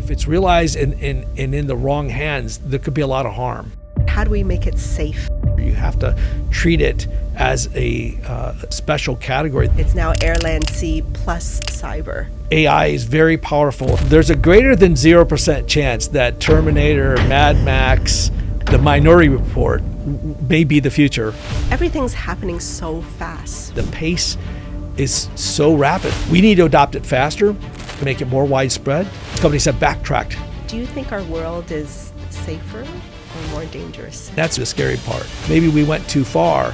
if it's realized and in the wrong hands, there could be a lot of harm. How do we make it safe? You have to treat it as a special category. It's now air, land, sea plus cyber. AI is very powerful. There's a greater than 0% chance that Terminator, Mad Max, the Minority Report may be the future. Everything's happening so fast. The pace is so rapid. We need to adopt it faster to make it more widespread. Companies have backtracked. Do you think our world is safer or more dangerous? That's the scary part. Maybe we went too far.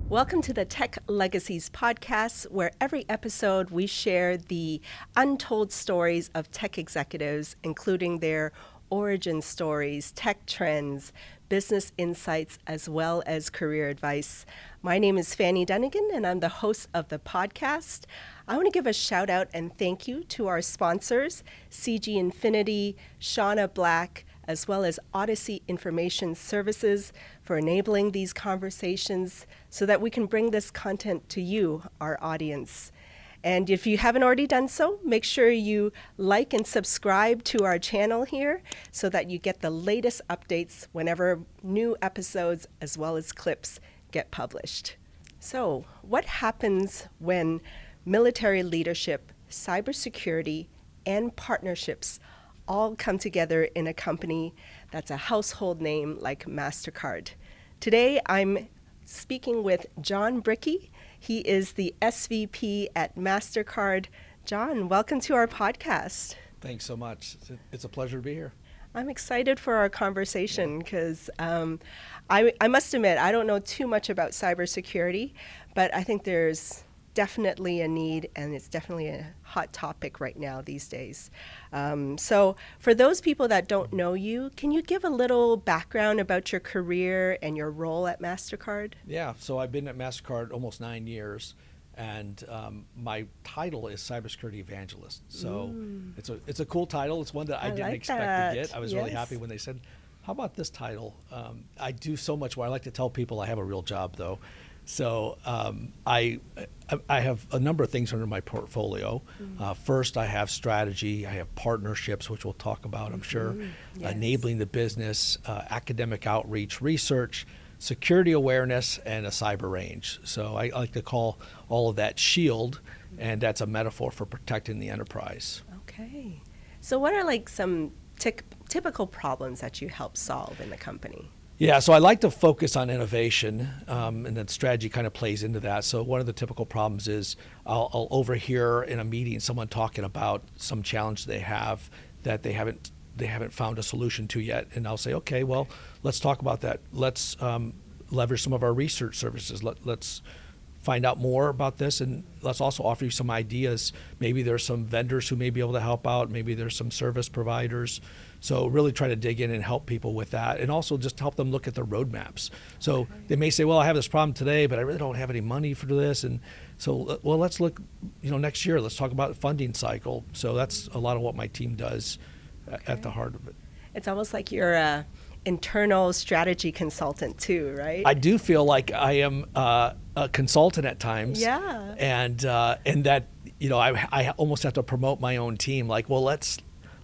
Welcome to the Tech Legacies podcast, where every episode we share the untold stories of tech executives, including their origin stories, tech trends, business insights, as well as career advice. My name is Fanny Dunagan, and I'm the host of the podcast. I want to give a shout out and thank you to our sponsors, CG Infinity, Shauna Black, as well as Odyssey Information Services, for enabling these conversations so that we can bring this content to you, our audience. And if you haven't already done so, make sure you like and subscribe to our channel here so that you get the latest updates whenever new episodes as well as clips get published. So, what happens when military leadership, cybersecurity, and partnerships all come together in a company that's a household name like Mastercard? Today, I'm speaking with Jon Brickey. He is the SVP at Mastercard. Jon, welcome to our podcast. Thanks so much. It's a pleasure to be here. I'm excited for our conversation because I must admit, I don't know too much about cybersecurity, but I think there's definitely a need, and it's definitely a hot topic right now these days. So for those people that don't know you, can you give a little background about your career and your role at Mastercard? Yeah, so I've been at Mastercard almost 9 years, and my title is Cybersecurity Evangelist. So it's a cool title. It's one that I didn't expect to get. I was really happy when they said, how about this title? I do so much more. I like to tell people I have a real job, though. So I have a number of things under my portfolio. First, I have strategy. I have partnerships, which we'll talk about, I'm sure. Enabling the business, academic outreach, research, security awareness, and a cyber range. So I like to call all of that SHIELD, and that's a metaphor for protecting the enterprise. Okay. So what are like some typical problems that you help solve in the company? Yeah, so I like to focus on innovation, and then strategy kind of plays into that. So one of the typical problems is I'll overhear in a meeting someone talking about some challenge they have that they haven't found a solution to yet, and I'll say, okay, well, let's talk about that. Let's leverage some of our research services. Let's find out more about this, and let's also offer you some ideas. Maybe there's some vendors who may be able to help out. Maybe there's some service providers. So really try to dig in and help people with that, and also just help them look at their roadmaps. So they may say, well, I have this problem today, but I really don't have any money for this. And so, well, let's look, next year, let's talk about the funding cycle. So that's a lot of what my team does at the heart of it. It's almost like you're a internal strategy consultant too, right? I do feel like I am a consultant at times. Yeah. And that, I almost have to promote my own team. Like, well, let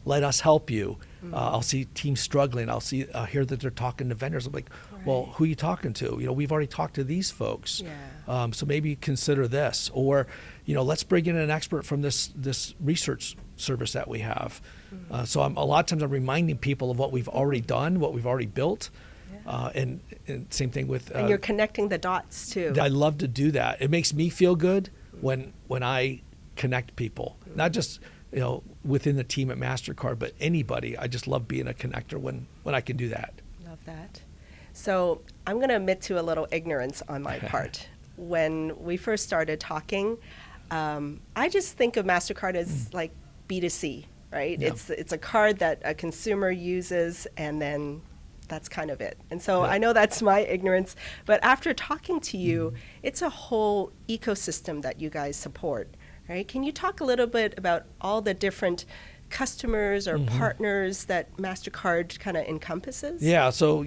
us help you. I'll see teams struggling. I'll hear that they're talking to vendors. I'm like, well, who are you talking to? We've already talked to these folks. Yeah. So maybe consider this, or let's bring in an expert from this research service that we have. So a lot of times I'm reminding people of what we've already done, what we've already built, and same thing with. And you're connecting the dots too. I love to do that. It makes me feel good when I connect people, not just within the team at Mastercard, but anybody. I just love being a connector when I can do that. Love that. So I'm going to admit to a little ignorance on my part. When we first started talking, I just think of Mastercard as like B2C, right? Yeah. It's a card that a consumer uses, and then that's kind of it. And so I know that's my ignorance, but after talking to you, it's a whole ecosystem that you guys support. Right? Can you talk a little bit about all the different customers or partners that Mastercard kind of encompasses? Yeah. So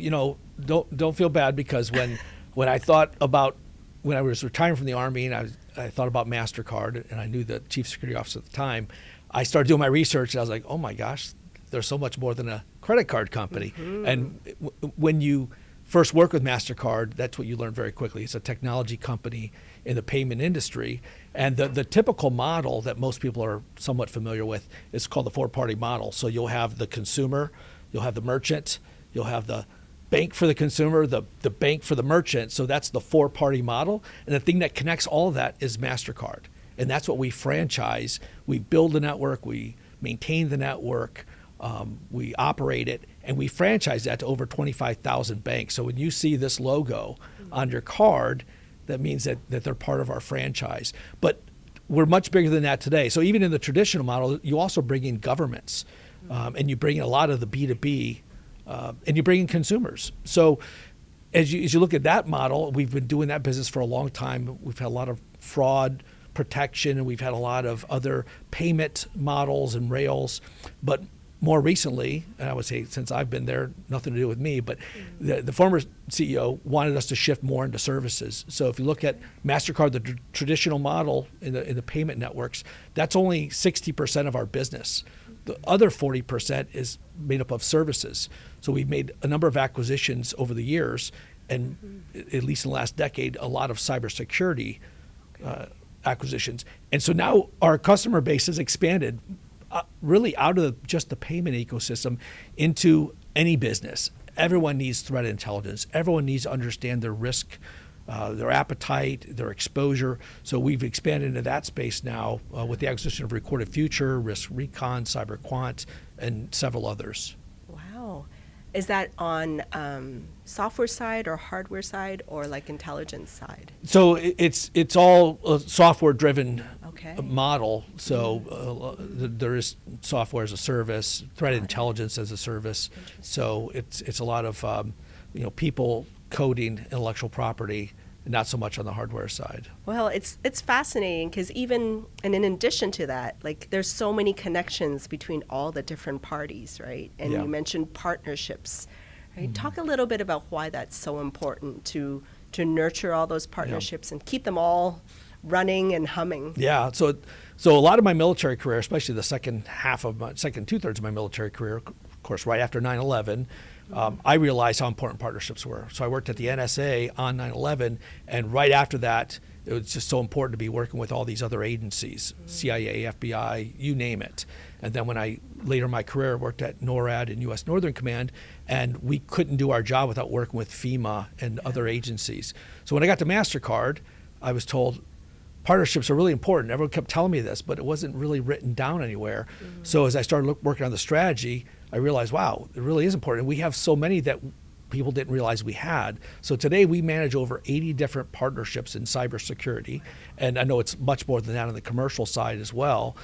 don't feel bad, because when I thought about when I was retiring from the Army and I thought about Mastercard, and I knew the chief security officer at the time, I started doing my research and I was like, oh my gosh, there's so much more than a credit card company. And when you first work with Mastercard, that's what you learn very quickly. It's a technology company in the payment industry. And the typical model that most people are somewhat familiar with is called the four-party model. So you'll have the consumer, you'll have the merchant, you'll have the bank for the consumer, the bank for the merchant. So that's the four-party model. And the thing that connects all of that is Mastercard. And that's what we franchise. We build the network, we maintain the network, we operate it, and we franchise that to over 25,000 banks. So when you see this logo on your card, that means that they're part of our franchise. But we're much bigger than that today. So even in the traditional model, you also bring in governments, and you bring in a lot of the B2B, and you bring in consumers. So as you look at that model, we've been doing that business for a long time. We've had a lot of fraud protection, and we've had a lot of other payment models and rails. But more recently, and I would say since I've been there, nothing to do with me, but the former CEO wanted us to shift more into services. So if you look at Mastercard, the traditional model in the payment networks, that's only 60% of our business. The other 40% is made up of services. So we've made a number of acquisitions over the years, and at least in the last decade, a lot of cybersecurity acquisitions. And so now our customer base has expanded really out of just the payment ecosystem into any business. Everyone needs threat intelligence. Everyone needs to understand their risk, their appetite, their exposure. So we've expanded into that space now with the acquisition of Recorded Future, Risk Recon, CyberQuant, and several others. Wow. Is that on software side or hardware side or like intelligence side? So it's all a software-driven model. So there is software as a service, threat intelligence as a service. So it's a lot of people coding intellectual property, not so much on the hardware side. Well, it's fascinating because even, and in addition to that, like there's so many connections between all the different parties, right? And you mentioned partnerships, right? Talk a little bit about why that's so important to nurture all those partnerships and keep them all running and humming. Yeah, so a lot of my military career, especially the second 2/3 of my military career, of course, right after 9/11, I realized how important partnerships were. So I worked at the NSA on 9/11, and right after that, it was just so important to be working with all these other agencies, CIA, FBI, you name it. And then when I, later in my career, worked at NORAD and U.S. Northern Command, and we couldn't do our job without working with FEMA and other agencies. So when I got to Mastercard, I was told, partnerships are really important. Everyone kept telling me this, but it wasn't really written down anywhere. So as I started working on the strategy, I realized, wow, it really is important. And we have so many that people didn't realize we had. So today we manage over 80 different partnerships in cybersecurity. And I know it's much more than that on the commercial side as well.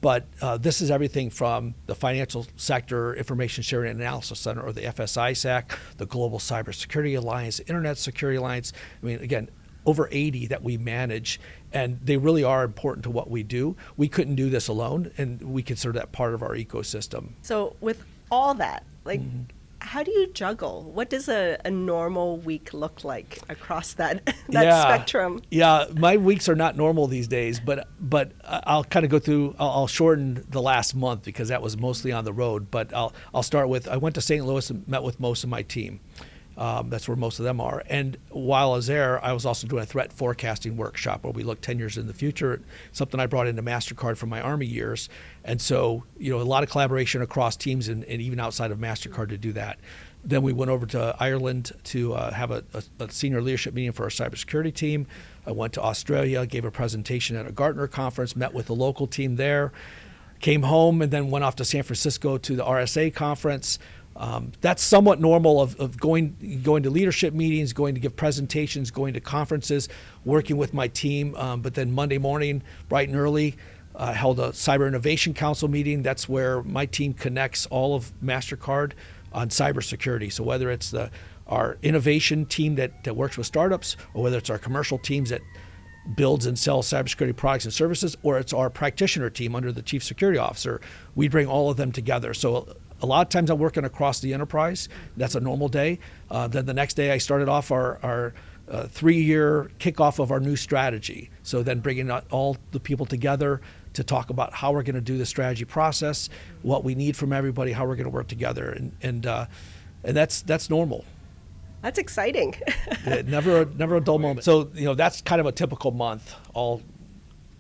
But this is everything from the Financial Sector Information Sharing and Analysis Center, or the FSISAC, the Global Cybersecurity Alliance, Internet Security Alliance. I mean, again, over 80 that we manage, and they really are important to what we do. We couldn't do this alone, and we consider that part of our ecosystem. So with all that, like, how do you juggle? What does a normal week look like across that spectrum? Yeah, my weeks are not normal these days, but I'll kind of go through. I'll shorten the last month because that was mostly on the road. But I'll start with, I went to St. Louis and met with most of my team. That's where most of them are. And while I was there, I was also doing a threat forecasting workshop where we look 10 years in the future, something I brought into Mastercard from my Army years. And so, a lot of collaboration across teams and even outside of Mastercard to do that. Then we went over to Ireland to have a senior leadership meeting for our cybersecurity team. I went to Australia, gave a presentation at a Gartner conference, met with the local team there, came home, and then went off to San Francisco to the RSA conference. That's somewhat normal of going to leadership meetings, going to give presentations, going to conferences, working with my team. But then Monday morning, bright and early, held a Cyber Innovation Council meeting. That's where my team connects all of Mastercard on cybersecurity. So whether it's our innovation team that works with startups, or whether it's our commercial teams that builds and sells cybersecurity products and services, or it's our practitioner team under the Chief Security Officer, we bring all of them together. So a lot of times I'm working across the enterprise. That's a normal day. Then the next day I started off our 3-year kickoff of our new strategy. So then bringing all the people together to talk about how we're going to do the strategy process, what we need from everybody, how we're going to work together, and that's normal. That's exciting. Never a dull moment. So that's kind of a typical month, all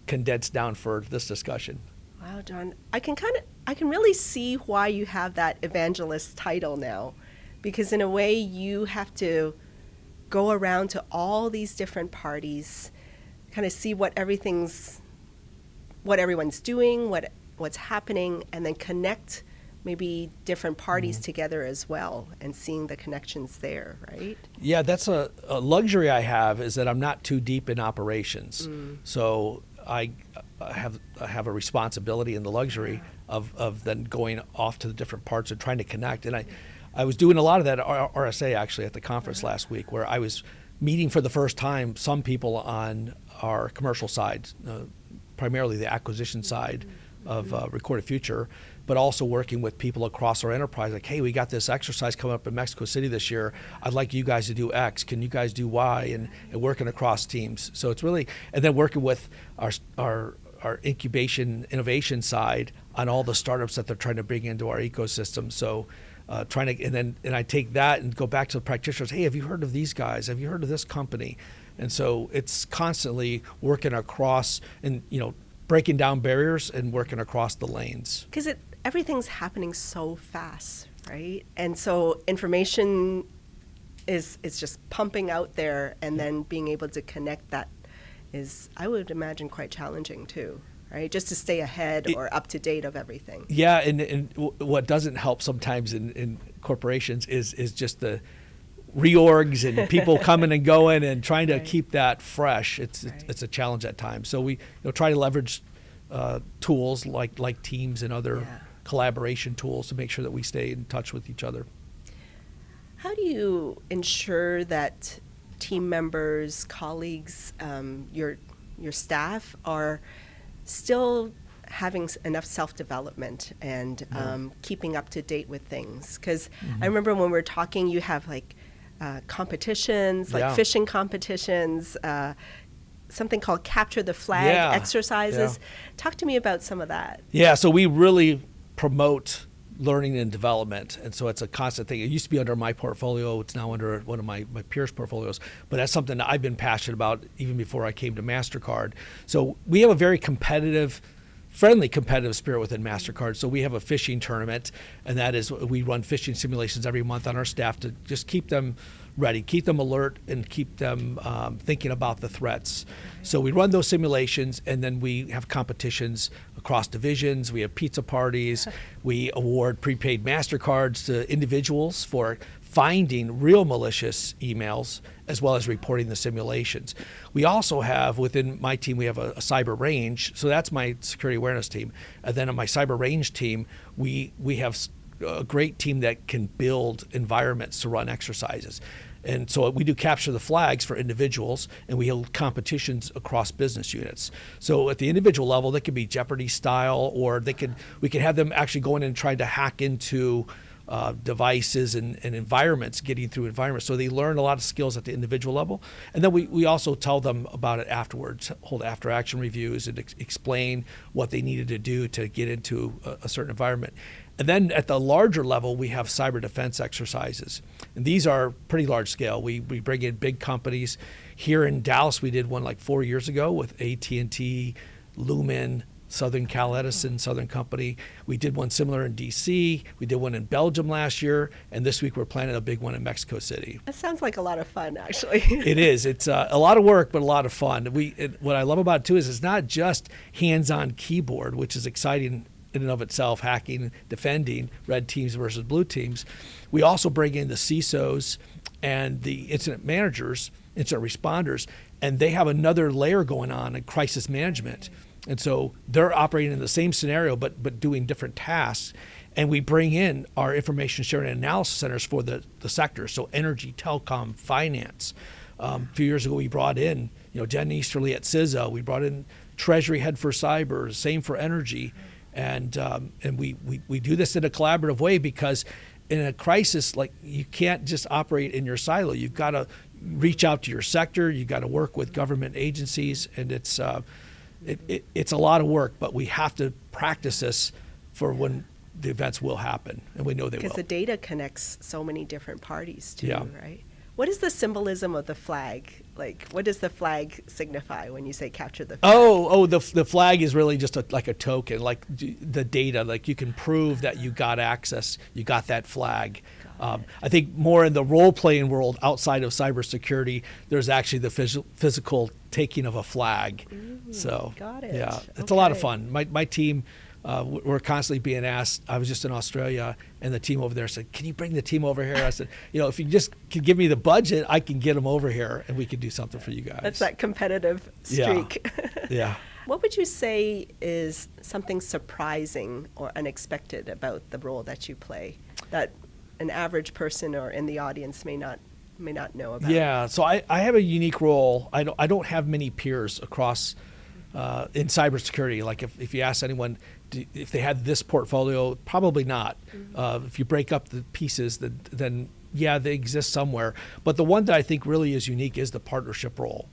condensed down for this discussion. Wow, Jon, I can really see why you have that evangelist title now, because in a way you have to go around to all these different parties, kind of see what everyone's doing, what's happening, and then connect maybe different parties together as well, and seeing the connections there, right? Yeah, that's a luxury I have, is that I'm not too deep in operations. So I have a responsibility and the luxury of then going off to the different parts and trying to connect. And I was doing a lot of that at RSA actually at the conference last week, where I was meeting for the first time some people on our commercial side, primarily the acquisition side of Recorded Future, but also working with people across our enterprise, like, hey, we got this exercise coming up in Mexico City this year. I'd like you guys to do X. Can you guys do Y? And working across teams. So it's really, and then working with our incubation innovation side on all the startups that they're trying to bring into our ecosystem. So and I take that and go back to the practitioners. Hey, have you heard of these guys? Have you heard of this company? And so it's constantly working across and breaking down barriers and working across the lanes. Because everything's happening so fast, right? And so information is just pumping out there, and then being able to connect that is, I would imagine, quite challenging too, right? Just to stay ahead or up to date of everything. Yeah, and what doesn't help sometimes in corporations is just the reorgs and people coming and going and trying to keep that fresh. It's a challenge at times. So we try to leverage tools like Teams and other collaboration tools to make sure that we stay in touch with each other. How do you ensure that team members, colleagues, your staff are still having enough self-development and keeping up to date with things? Because I remember when we were talking, you have like competitions, like phishing competitions, something called capture the flag exercises. Talk to me about some of that. Yeah, so we really promote learning and development, and so it's a constant thing. It used to be under my portfolio. It's now under one of my peers' portfolios, but that's something that I've been passionate about even before I came to Mastercard. So we have a very friendly competitive spirit within Mastercard. So we have a phishing tournament, and that is, we run phishing simulations every month on our staff to just keep them ready, keep them alert, and keep them thinking about the threats. So we run those simulations, and then we have competitions across divisions. We have pizza parties. We award prepaid MasterCards to individuals for finding real malicious emails, as well as reporting the simulations. We also have, within my team, we have a cyber range. So that's my security awareness team. And then on my cyber range team, we have a great team that can build environments to run exercises. And so we do capture the flags for individuals, and we hold competitions across business units. So at the individual level, they could be Jeopardy style, or we could have them actually go in and try to hack into devices and environments, getting through environments. So they learn a lot of skills at the individual level. And then we also tell them about it afterwards, hold after action reviews, and explain what they needed to do to get into a certain environment. And then at the larger level, we have cyber defense exercises. And these are pretty large scale. We bring in big companies. Here in Dallas, we did one like 4 years ago with AT&T, Lumen, Southern Cal Edison, Southern Company. We did one similar in DC. We did one in Belgium last year. And this week we're planning a big one in Mexico City. That sounds like a lot of fun, actually. It is. It's a lot of work, but a lot of fun. What I love about it, too, is it's not just hands-on keyboard, which is exciting in and of itself, hacking, defending red teams versus blue teams. We also bring in the CISOs and the incident managers, incident responders, and they have another layer going on in crisis management. And so they're operating in the same scenario, but doing different tasks. And we bring in our information sharing and analysis centers for the sectors, so energy, telecom, finance. A few years ago, we brought in Jen Easterly at CISA. We brought in Treasury head for cyber, same for energy. And we do this in a collaborative way, because in a crisis, like, you can't just operate in your silo. You've got to reach out to your sector. You've got to work with government agencies, and it's It's a lot of work, but we have to practice this for when the events will happen, and we know they will. Because the data connects so many different parties too, Yeah. right? What is the symbolism of the flag? Like, what does the flag signify when you say capture the flag? The flag is really just like a token, like the data. Like you can prove that you got access, you got that flag. I think more in the role-playing world outside of cybersecurity, there's actually the physical taking of a flag. So got it. yeah, it's a lot of Okay. fun. My team, we're constantly being asked. I was just in Australia, and the team over there said, "Can you bring the team over here?" I said, "If you just can give me the budget, I can get them over here, and we can do something for you guys." That's that competitive Yeah. streak. Yeah. What would you say is something surprising or unexpected about the role that you play that an average person or in the audience may not know about? Yeah, so I have a unique role. I don't have many peers across in cybersecurity. Like if you ask anyone if they had this portfolio, probably not. If you break up the pieces, then yeah, they exist somewhere. But the one that I think really is unique is the partnership role.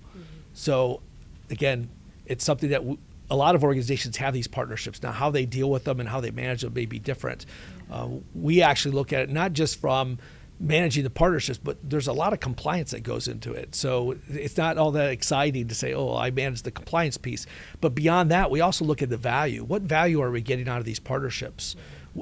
So again, it's something that a lot of organizations have these partnerships. Now, how they deal with them and how they manage them may be different. We actually look at it not just from managing the partnerships, but there's a lot of compliance that goes into it. So it's not all that exciting to say, oh, I manage the compliance piece. But beyond that, we also look at the value. What value are we getting out of these partnerships?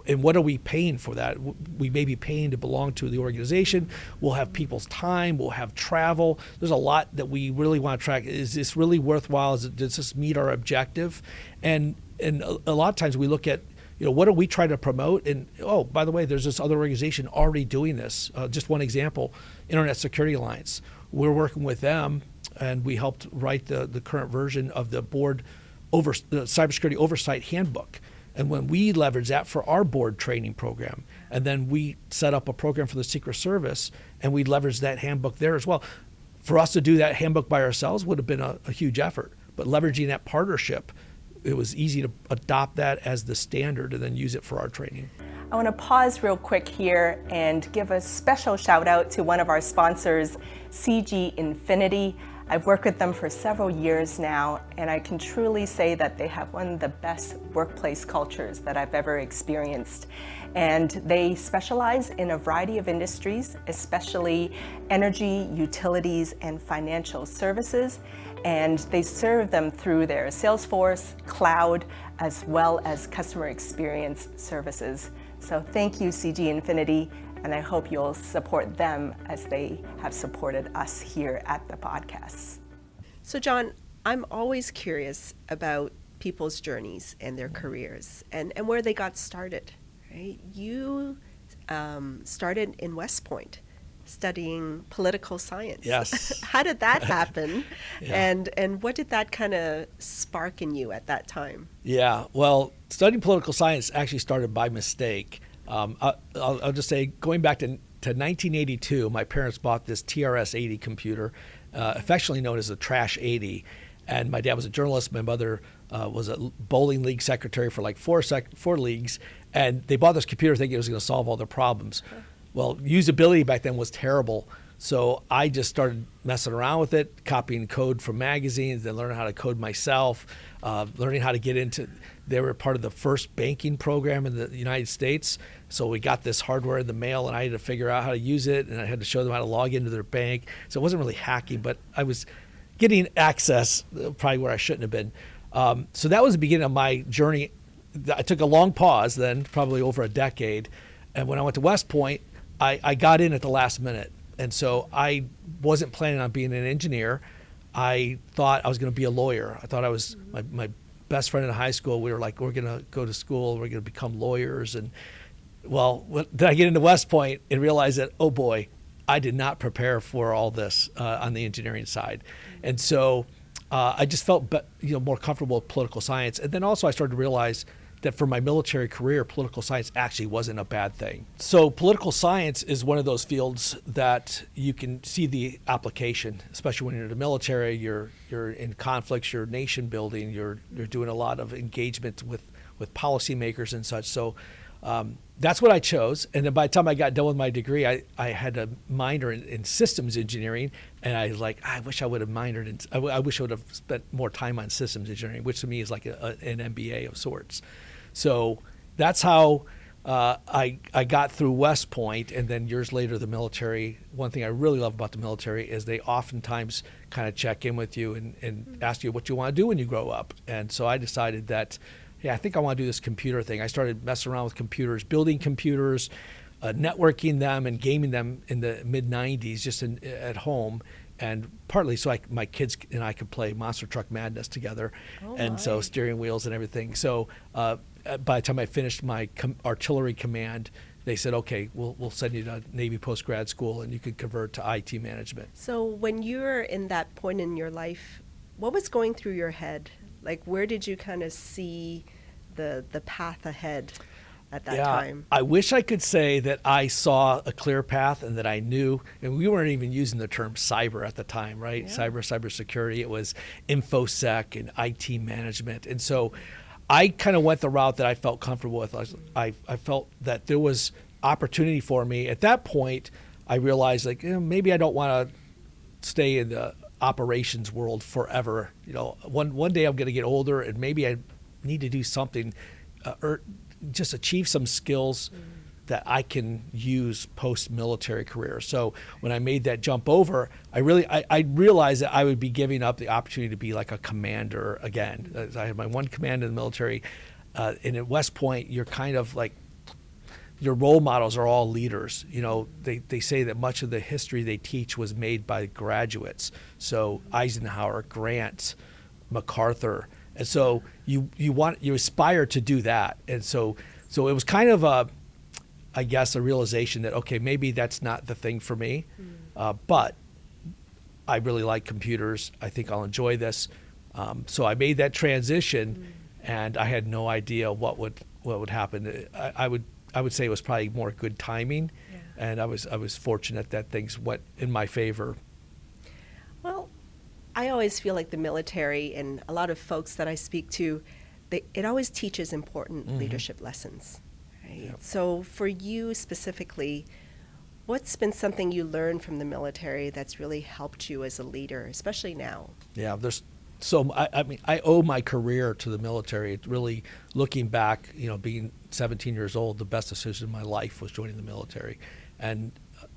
And what are we paying for that? We may be paying to belong to the organization. We'll have people's time. We'll have travel. There's a lot that we really want to track. Is this really worthwhile? Does this meet our objective? And a lot of times we look at, what do we try to promote? And, oh, by the way, there's this other organization already doing this. Just one example, Internet Security Alliance. We're working with them, and we helped write the current version of the board the cybersecurity oversight handbook. And when we leverage that for our board training program, and then we set up a program for the Secret Service, and we leverage that handbook there as well. For us to do that handbook by ourselves would have been a huge effort. But leveraging that partnership, it was easy to adopt that as the standard and then use it for our training. I want to pause real quick here and give a special shout out to one of our sponsors, CG Infinity. I've worked with them for several years now, and I can truly say that they have one of the best workplace cultures that I've ever experienced. And they specialize in a variety of industries, especially energy, utilities, and financial services. And they serve them through their Salesforce, cloud, as well as customer experience services. So thank you, CG Infinity, and I hope you'll support them as they have supported us here at the podcast. So, Jon, I'm always curious about people's journeys and their careers and where they got started, right? You started in West Point studying political science. Yes. How did that happen? Yeah. And what did that kind of spark in you at that time? Yeah, well, studying political science actually started by mistake. I'll just say, going back to 1982, my parents bought this TRS-80 computer, affectionately known as the Trash 80. And my dad was a journalist. My mother was a bowling league secretary for like four leagues. And they bought this computer thinking it was going to solve all their problems. Well, usability back then was terrible. So I just started messing around with it, copying code from magazines, then learning how to code myself, learning how to get into, they were part of the first banking program in the United States. So we got this hardware in the mail, and I had to figure out how to use it, and I had to show them how to log into their bank. So it wasn't really hacking, but I was getting access, probably where I shouldn't have been. So that was the beginning of my journey. I took a long pause then, probably over a decade. And when I went to West Point, I got in at the last minute. And so I wasn't planning on being an engineer. I thought I was going to be a lawyer. I thought I was, my best friend in high school, we were like, we're going to go to school, we're going to become lawyers. And well, then I get into West Point and realize that, oh boy, I did not prepare for all this on the engineering side. And so I just felt more comfortable with political science. And then also I started to realize that for my military career, political science actually wasn't a bad thing. So political science is one of those fields that you can see the application, especially when you're in the military, you're in conflicts, you're nation building, you're doing a lot of engagement with policymakers and such. So that's what I chose. And then by the time I got done with my degree, I had a minor in systems engineering. And I was like, I wish I would have minored in, I wish I would have spent more time on systems engineering, which to me is like an MBA of sorts. So that's how I got through West Point, and then years later the military. One thing I really love about the military is they oftentimes kind of check in with you and ask you what you want to do when you grow up. And so I decided that, yeah, I think I want to do this computer thing. I started messing around with computers, building computers, networking them and gaming them in the mid-'90s just at home. And partly so my kids and I could play Monster Truck Madness together. So steering wheels and everything. So by the time I finished my artillery command, they said, okay, we'll send you to Navy post-grad school and you could convert to IT management. So when you were in that point in your life, what was going through your head? Like, where did you kind of see the path ahead at that time? I wish I could say that I saw a clear path and that I knew, and we weren't even using the term cyber at the time, right? Yeah. Cybersecurity, it was InfoSec and IT management. And so I kind of went the route that I felt comfortable with. I felt that there was opportunity for me. At that point, I realized like, maybe I don't want to stay in the operations world forever. One day I'm going to get older and maybe I need to do something or just achieve some skills that I can use post-military career. So when I made that jump over, I realized that I would be giving up the opportunity to be like a commander again. I had my one command in the military, and at West Point, you're kind of like, your role models are all leaders. They say that much of the history they teach was made by graduates. So Eisenhower, Grant, MacArthur. And so you aspire to do that. And so it was kind of a realization that, okay, maybe that's not the thing for me, but I really like computers. I think I'll enjoy this. So I made that transition, and I had no idea what would happen. I would say it was probably more good timing, and I was fortunate that things went in my favor. Well, I always feel like the military and a lot of folks that I speak to, it always teaches important leadership lessons. Right? Yep. So for you specifically, what's been something you learned from the military that's really helped you as a leader, especially now? Yeah, I owe my career to the military. It's really, looking back, being 17 years old, the best decision of my life was joining the military. And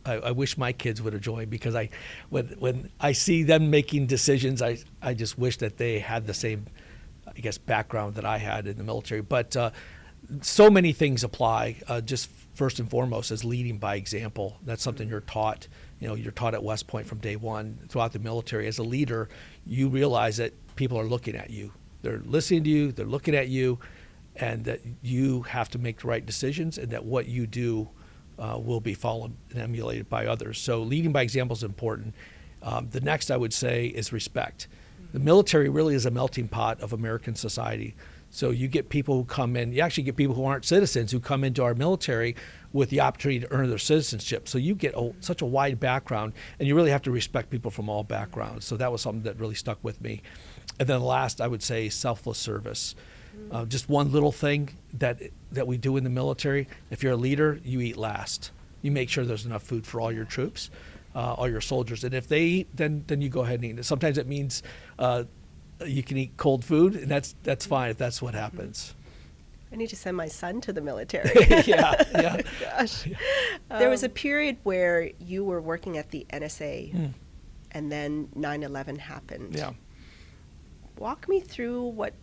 I wish my kids would have joined, because when I see them making decisions, I just wish that they had the same, background that I had in the military. But so many things apply. Just first and foremost is leading by example. That's something you're taught. You're taught at West Point from day one. Throughout the military, as a leader, you realize that people are looking at you. They're listening to you. They're looking at you, and that you have to make the right decisions, and that what you do will be followed and emulated by others. So leading by example is important. The next I would say is respect. The military really is a melting pot of American society. So you get people who come in, you actually get people who aren't citizens who come into our military with the opportunity to earn their citizenship. So you get such a wide background, and you really have to respect people from all backgrounds. So that was something that really stuck with me. And then last, I would say selfless service. Just one little thing that we do in the military: if you're a leader, you eat last. You make sure there's enough food for all your troops, all your soldiers. And if they eat, then you go ahead and eat. Sometimes it means you can eat cold food, and that's fine if that's what happens. I need to send my son to the military. Yeah. Gosh. There was a period where you were working at the NSA, and then 9/11 happened. Yeah. Walk me through what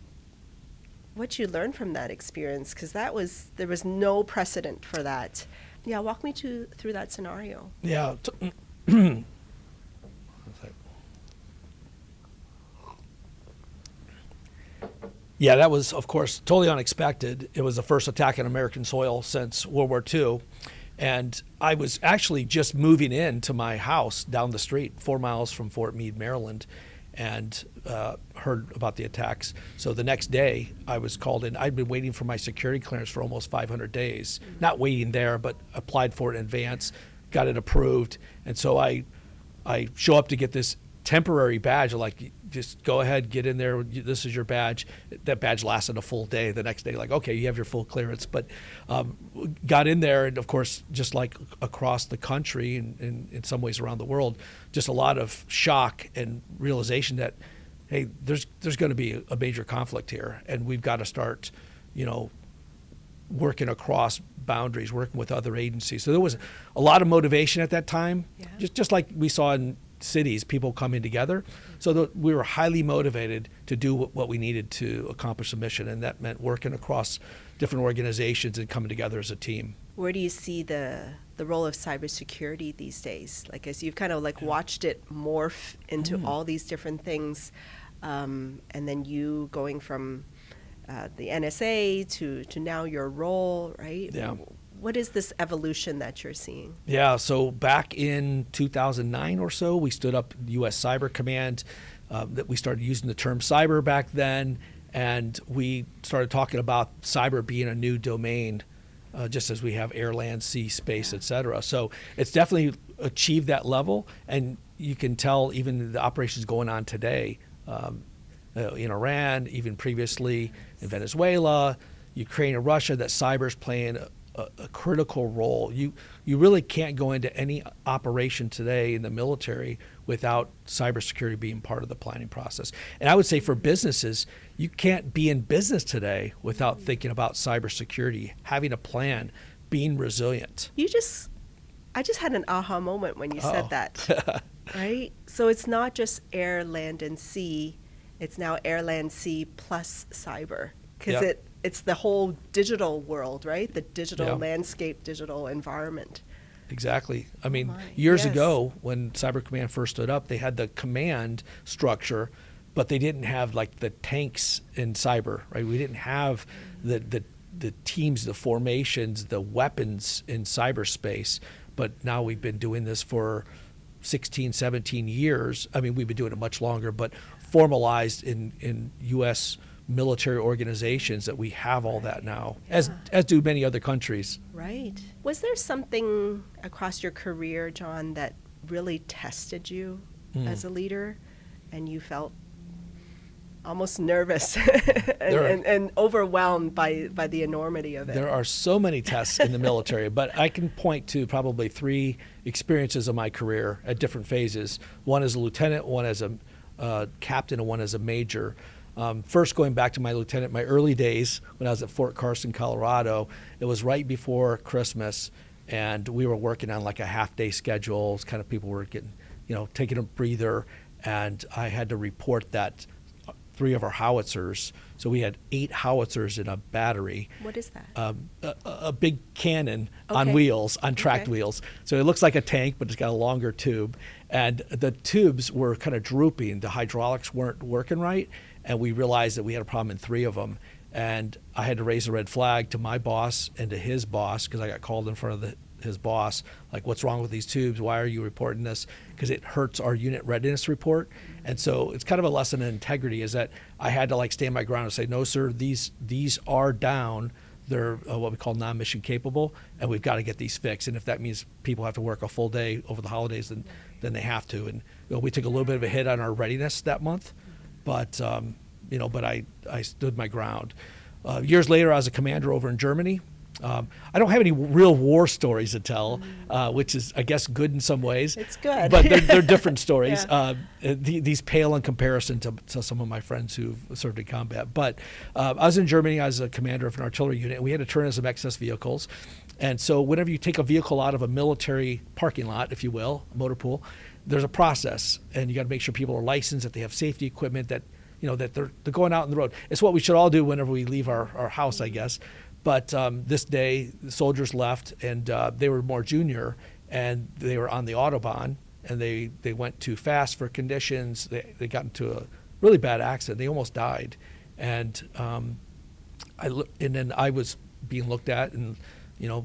you learned from that experience, because there was no precedent for that. Yeah, walk me through that scenario. Yeah. Yeah, that was, of course, totally unexpected. It was the first attack on American soil since World War II. And I was actually just moving into my house down the street, 4 miles from Fort Meade, Maryland, and heard about the attacks. So the next day I was called in. I'd been waiting for my security clearance for almost 500 days. Not waiting there, but applied for it in advance, got it approved. And so I show up to get this temporary badge, like just go ahead, get in there. This is your badge. That badge lasted a full day. The next day, like, okay, you have your full clearance. But got in there, and of course, just like across the country and in some ways around the world, just a lot of shock and realization that, hey, there's going to be a major conflict here, and we've got to start, working across boundaries, working with other agencies. So there was a lot of motivation at that time, just like we saw in cities, people coming together. So we were highly motivated to do what we needed to accomplish the mission, and that meant working across different organizations and coming together as a team. Where do you see the role of cybersecurity these days? Like, as you've kind of like watched it morph into all these different things, and then you going from the NSA to now your role, right? Yeah. What is this evolution that you're seeing? Yeah, so back in 2009 or so, we stood up U.S. Cyber Command. That we started using the term cyber back then, and we started talking about cyber being a new domain, just as we have air, land, sea, space, et cetera. So it's definitely achieved that level, and you can tell even the operations going on today in Iran, even previously in Venezuela, Ukraine, and Russia, that cyber is playing a critical role. You really can't go into any operation today in the military without cybersecurity being part of the planning process. And I would say for businesses, you can't be in business today without thinking about cybersecurity, having a plan, being resilient. I just had an aha moment when you said that, right? So it's not just air, land, and sea. It's now air, land, sea plus cyber, because it's the whole digital world, right? The digital landscape, digital environment. Exactly. I mean, years ago, when Cyber Command first stood up, they had the command structure, but they didn't have like the tanks in cyber, right? We didn't have the teams, the formations, the weapons in cyberspace. But now we've been doing this for 16, 17 years. I mean, we've been doing it much longer, but formalized in U.S. military organizations that we have all that now, as do many other countries. Right. Was there something across your career, Jon, that really tested you as a leader, and you felt almost nervous and overwhelmed by the enormity of it? There are so many tests in the military, but I can point to probably 3 experiences of my career at different phases. One as a lieutenant, one as a captain, and one as a major. First, going back to my lieutenant, my early days when I was at Fort Carson, Colorado, it was right before Christmas, and we were working on like a half-day schedule. It's kind of people were getting, taking a breather, and I had to report that 3 of our howitzers. So we had 8 howitzers in a battery. What is that? A big cannon on wheels, on tracked wheels. So it looks like a tank, but it's got a longer tube. And the tubes were kind of drooping. The hydraulics weren't working right. And we realized that we had a problem in 3 of them. And I had to raise a red flag to my boss and to his boss, because I got called in front of his boss, like, what's wrong with these tubes? Why are you reporting this? Because it hurts our unit readiness report. And so it's kind of a lesson in integrity, is that I had to like stand my ground and say, no, sir, these are down. They're what we call non-mission capable, and we've got to get these fixed. And if that means people have to work a full day over the holidays, then they have to. And we took a little bit of a hit on our readiness that month, but but I stood my ground. Years later, I was a commander over in Germany. I don't have any real war stories to tell, which is, I guess, good in some ways. It's good. But they're different stories. These pale in comparison to some of my friends who've served in combat. But I was in Germany. I was a commander of an artillery unit, and we had to turn in some excess vehicles. And so whenever you take a vehicle out of a military parking lot, if you will, a motor pool, there's a process. And you got to make sure people are licensed, that they have safety equipment, that that they're going out on the road. It's what we should all do whenever we leave our house, I guess. But this day, the soldiers left, and they were more junior, and they were on the Autobahn, and they went too fast for conditions. They got into a really bad accident. They almost died. And then I was being looked at and,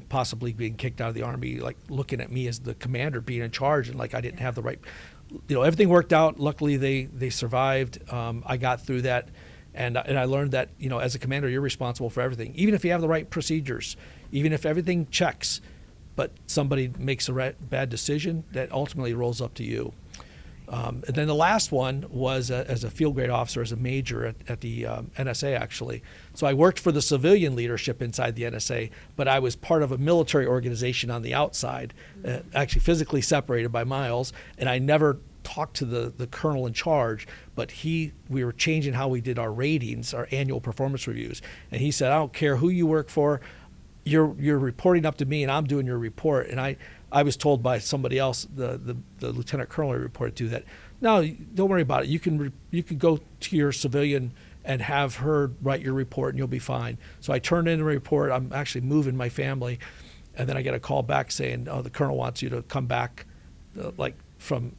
possibly being kicked out of the Army, like looking at me as the commander being in charge, and like I didn't have the right, everything worked out. Luckily, they survived. I got through that. And I learned that, as a commander, you're responsible for everything, even if you have the right procedures, even if everything checks, but somebody makes a bad decision, that ultimately rolls up to you. And then the last one was as a field grade officer, as a major at the NSA, actually. So I worked for the civilian leadership inside the NSA, but I was part of a military organization on the outside, actually physically separated by miles, and I never talked to the colonel in charge, but we were changing how we did our ratings, our annual performance reviews. And he said, I don't care who you work for, you're reporting up to me and I'm doing your report. And I was told by somebody else, the lieutenant colonel I reported to, that no, don't worry about it. You can go to your civilian and have her write your report and you'll be fine. So I turned in a report. I'm actually moving my family. And then I get a call back saying, oh, the colonel wants you to come back like from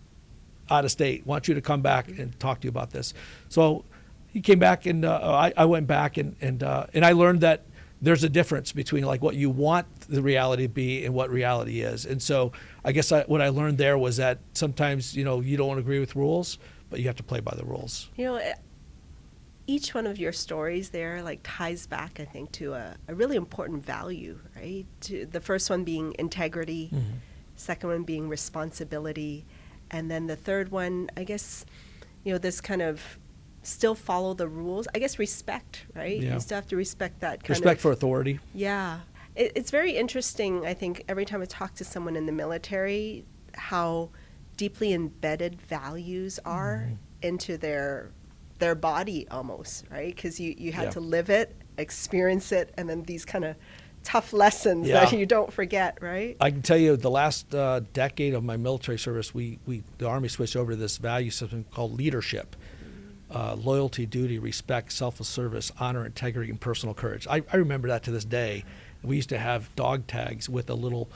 out of state, wants you to come back and talk to you about this. So he came back and I went back and I learned that there's a difference between like what you want the reality to be and what reality is. And so I guess what I learned there was that sometimes, you don't agree with rules, but you have to play by the rules. Each one of your stories there like ties back, I think, to a really important value, right? The first one being integrity, second one being responsibility, and then the third one, I guess, this kind of still follow the rules. I guess respect, right? Yeah. You still have to respect that kind Respect of for authority. Yeah. It's very interesting, I think, every time I talk to someone in the military, how deeply embedded values are into their body almost, right? Because you had to live it, experience it, and then these kind of tough lessons that you don't forget, right? I can tell you the last decade of my military service, the Army switched over to this value system called leadership. Loyalty, duty, respect, self-service, honor, integrity, and personal courage. I remember that to this day. We used to have dog tags with a little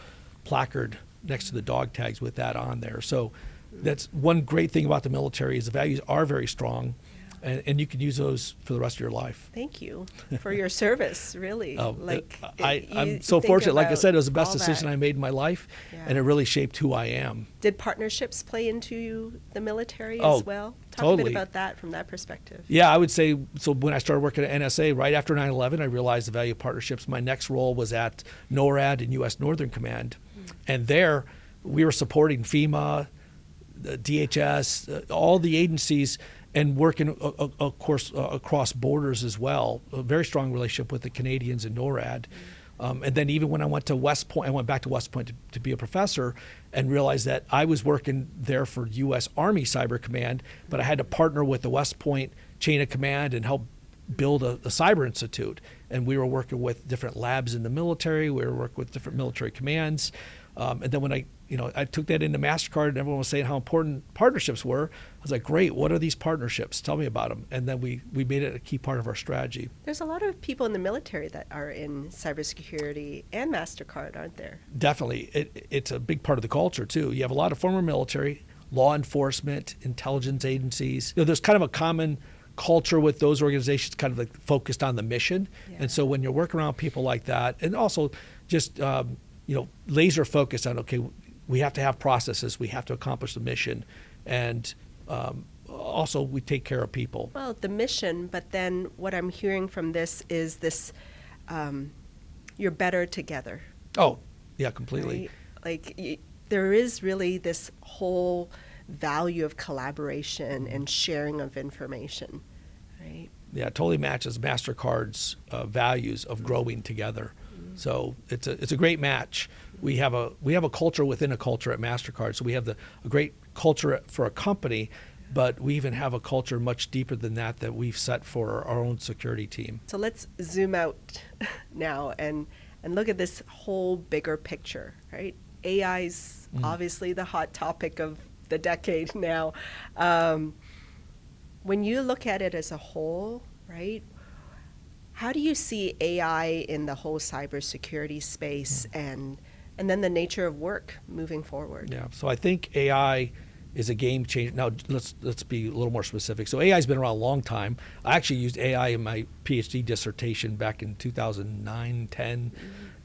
placard next to the dog tags with that on there. So that's one great thing about the military is the values are very strong. And you can use those for the rest of your life. Thank you for your service, really. I'm so fortunate. Like I said, it was the best decision I made in my life, and it really shaped who I am. Did partnerships play into the military as well? Talk totally. a bit about that from that perspective. Yeah, I would say, so when I started working at NSA, right after 9/11, I realized the value of partnerships. My next role was at NORAD in U.S. Northern Command. And there, we were supporting FEMA, the DHS, all the agencies, and working, of course, across borders as well. A very strong relationship with the Canadians in NORAD. And then even when I went to West Point, I went back to West Point to be a professor and realized that I was working there for U.S. Army Cyber Command, but I had to partner with the West Point chain of command and help build a cyber institute. And we were working with different labs in the military. We were working with different military commands. And then when I took that into Mastercard and everyone was saying how important partnerships were, I was like, great, what are these partnerships? Tell me about them. And then we made it a key part of our strategy. There's a lot of people in the military that are in cybersecurity and Mastercard, aren't there? Definitely. It's a big part of the culture, too. You have a lot of former military, law enforcement, intelligence agencies. There's kind of a common culture with those organizations kind of like focused on the mission. Yeah. And so when you're working around people like that, and also just laser focused on, okay, we have to have processes, we have to accomplish the mission, and also we take care of people. Well, the mission, but then what I'm hearing from this is this, you're better together. Oh, yeah, completely. Right? There is really this whole value of collaboration and sharing of information, right? Yeah, it totally matches Mastercard's values of growing together. So it's a great match. We have a culture within a culture at Mastercard. So we have a great culture for a company, but we even have a culture much deeper than that we've set for our own security team. So let's zoom out now and look at this whole bigger picture, right? AI's obviously the hot topic of the decade now. When you look at it as a whole, right? How do you see AI in the whole cybersecurity space and then the nature of work moving forward? Yeah, so I think AI is a game changer. Now, let's be a little more specific. So AI's been around a long time. I actually used AI in my PhD dissertation back in 2009, 10,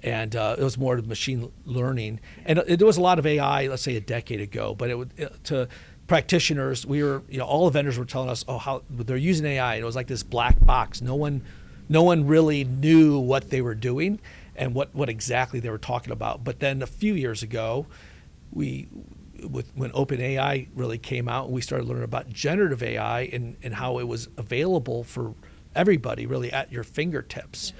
and it was more machine learning. And there was a lot of AI, let's say a decade ago, but to practitioners, all the vendors were telling us, how they're using AI. And it was like this black box. No one really knew what they were doing and what exactly they were talking about. But then a few years ago, when OpenAI really came out, and we started learning about generative AI and how it was available for everybody really at your fingertips.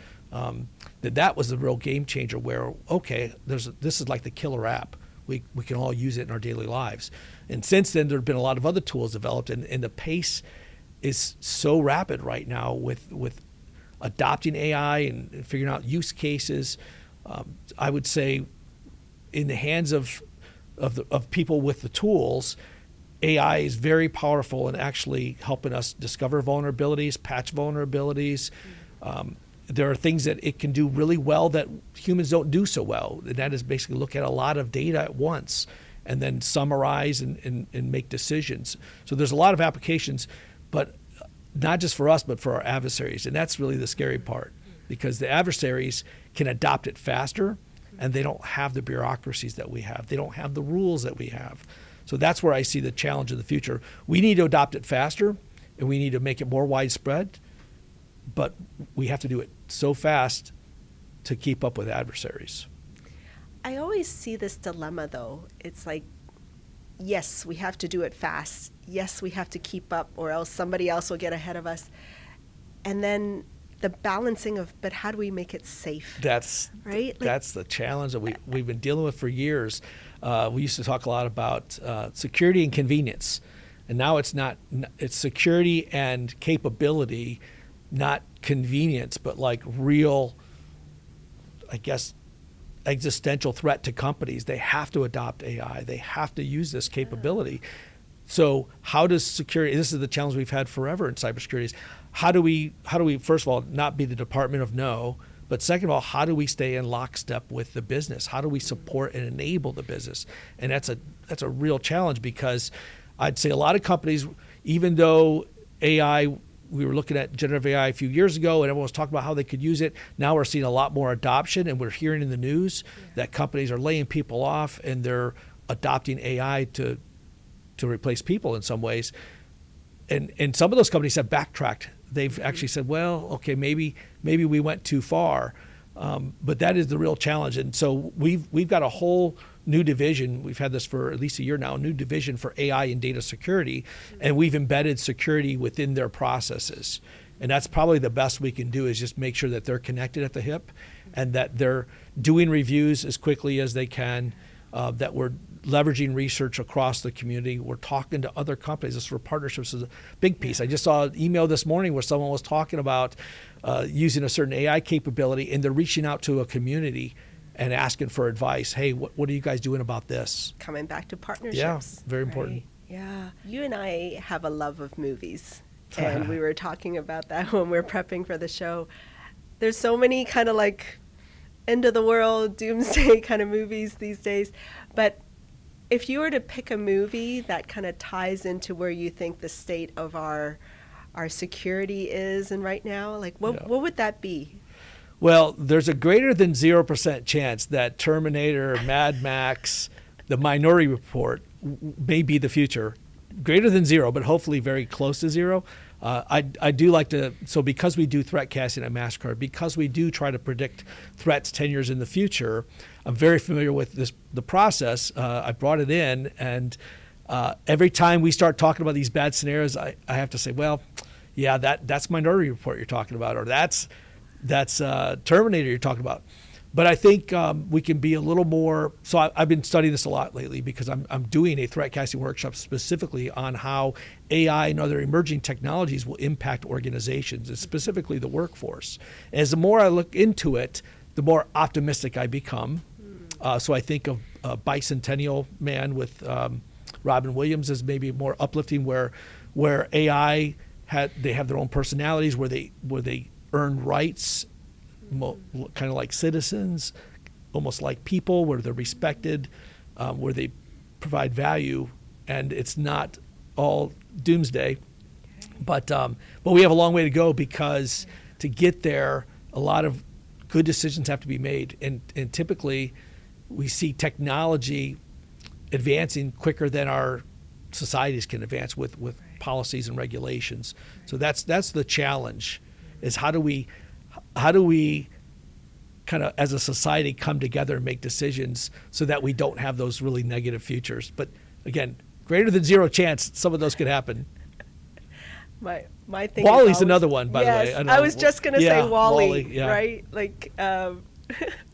That was the real game changer where, okay, this is like the killer app. We can all use it in our daily lives. And since then, there have been a lot of other tools developed, and the pace is so rapid right now with adopting AI and figuring out use cases. I would say in the hands of people with the tools, AI is very powerful in actually helping us discover vulnerabilities, patch vulnerabilities. There are things that it can do really well that humans don't do so well. And that is basically look at a lot of data at once and then summarize and make decisions. So there's a lot of applications, but not just for us, but for our adversaries. And that's really the scary part, because the adversaries can adopt it faster, and they don't have the bureaucracies that we have. They don't have the rules that we have. So that's where I see the challenge in the future. We need to adopt it faster, and we need to make it more widespread, but we have to do it so fast to keep up with adversaries. I always see this dilemma, though. It's like, yes, we have to do it fast. Yes, we have to keep up, or else somebody else will get ahead of us. And then the balancing of, but how do we make it safe? That's right. That's the challenge that we've been dealing with for years. We used to talk a lot about security and convenience, and now it's not. It's security and capability, not convenience, but like real, I guess, existential threat to companies. They have to adopt AI. They have to use this capability. So how does security, this is the challenge we've had forever in cybersecurity, is how do we first of all not be the Department of No, but second of all, how do we stay in lockstep with the business? How do we support and enable the business? And that's a real challenge, because I'd say a lot of companies, even though AI, we were looking at generative AI a few years ago and everyone was talking about how they could use it, now we're seeing a lot more adoption, and we're hearing in the news that companies are laying people off and they're adopting AI to replace people in some ways. And some of those companies have backtracked. They've actually said, well, okay, maybe we went too far. But that is the real challenge. And so we've got a whole new division. We've had this for at least a year now, a new division for AI and data security. And we've embedded security within their processes. And that's probably the best we can do, is just make sure that they're connected at the hip and that they're doing reviews as quickly as they can, that we're leveraging research across the community. We're talking to other companies. This for partnerships is a big piece. I just saw an email this morning where someone was talking about using a certain AI capability, and they're reaching out to a community and asking for advice. Hey, what are you guys doing about this? Coming back to partnerships. Yeah, very important. Yeah. You and I have a love of movies, and we were talking about that when we were prepping for the show. There's so many kind of like end of the world, doomsday kind of movies these days. But if you were to pick a movie that kind of ties into where you think the state of our security is and right now, like what would that be? Well, there's a greater than 0% chance that Terminator, Mad Max, the Minority Report may be the future. Greater than zero, but hopefully very close to zero. I do like to, so because we do threat casting at Mastercard, because we do try to predict threats 10 years in the future, I'm very familiar with the process. I brought it in, and every time we start talking about these bad scenarios, I have to say, well, yeah, that's Minority Report you're talking about, or that's Terminator you're talking about. But I think we can be a little more, so I've been studying this a lot lately, because I'm doing a threat casting workshop specifically on how AI and other emerging technologies will impact organizations, and specifically the workforce. As the more I look into it, the more optimistic I become. So I think of Bicentennial Man with Robin Williams as maybe more uplifting, where AI they have their own personalities, where they earn rights, kind of like citizens, almost like people, where they're respected, where they provide value, and it's not all doomsday. But we have a long way to go, because to get there, a lot of good decisions have to be made, and typically we see technology advancing quicker than our societies can advance with policies and regulations. So that's the challenge, is how do we kind of as a society come together and make decisions so that we don't have those really negative futures. But again, greater than zero chance some of those could happen. My thing. Wally's another one, by the way. Yes, I was just going to say Wally, yeah. right? Like,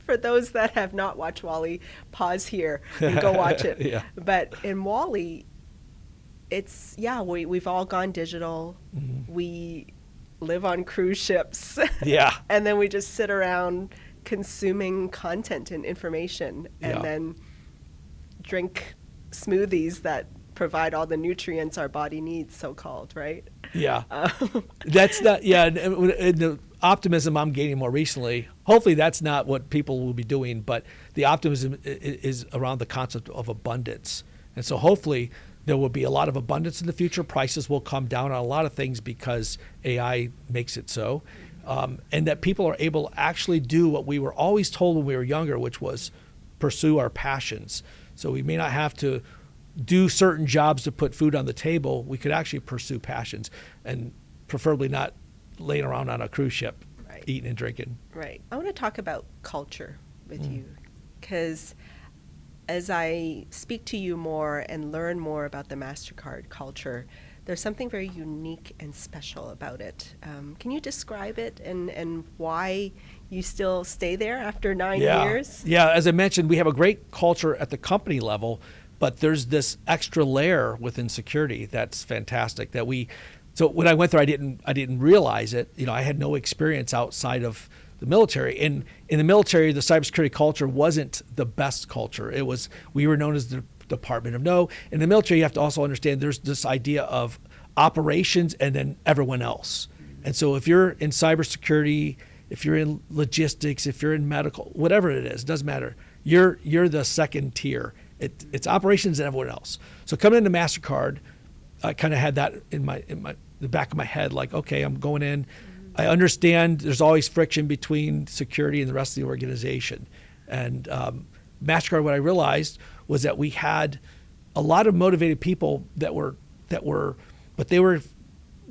for those that have not watched Wally, pause here and go watch it. Yeah. But in Wally, it's, we've all gone digital. Mm-hmm. We live on cruise ships. Yeah. And then we just sit around consuming content and information, and Yeah. then drink smoothies that provide all the nutrients our body needs, so-called, right? Yeah. That's not, yeah, and the optimism I'm gaining more recently, hopefully that's not what people will be doing, but the optimism is around the concept of abundance. And so hopefully there will be a lot of abundance in the future. Prices will come down on a lot of things because AI makes it so. And that people are able to actually do what we were always told when we were younger, which was pursue our passions. So we may not have to do certain jobs to put food on the table. We could actually pursue passions, and preferably not laying around on a cruise ship, Right. eating and drinking. Right. I want to talk about culture with you, because as I speak to you more and learn more about the Mastercard culture, there's something very unique and special about it. Can you describe it and why you still stay there after 9 years? Yeah, as I mentioned, we have a great culture at the company level, but there's this extra layer within security that's fantastic. So when I went there, I didn't realize it. I had no experience outside of the military. In the military, the cybersecurity culture wasn't the best culture. We were known as the Department of No. In the military, you have to also understand there's this idea of operations and then everyone else. And so if you're in cybersecurity, if you're in logistics, if you're in medical, whatever it is, it doesn't matter. You're the second tier. It's operations and everyone else. So coming into MasterCard, I kind of had that in the back of my head, like, okay, I'm going in. I understand there's always friction between security and the rest of the organization. And MasterCard, what I realized was that we had a lot of motivated people but they were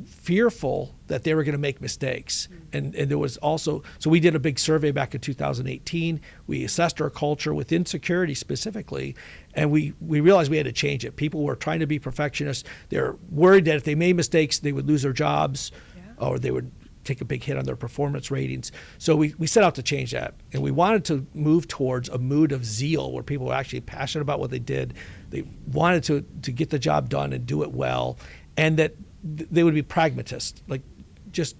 fearful that they were going to make mistakes. And there was also, so we did a big survey back in 2018. We assessed our culture within security specifically, and we realized we had to change it. People were trying to be perfectionists. They're worried that if they made mistakes, they would lose their jobs, or they would take a big hit on their performance ratings. So we set out to change that. And we wanted to move towards a mood of zeal where people were actually passionate about what they did. They wanted to get the job done and do it well, and that they would be pragmatists, like just,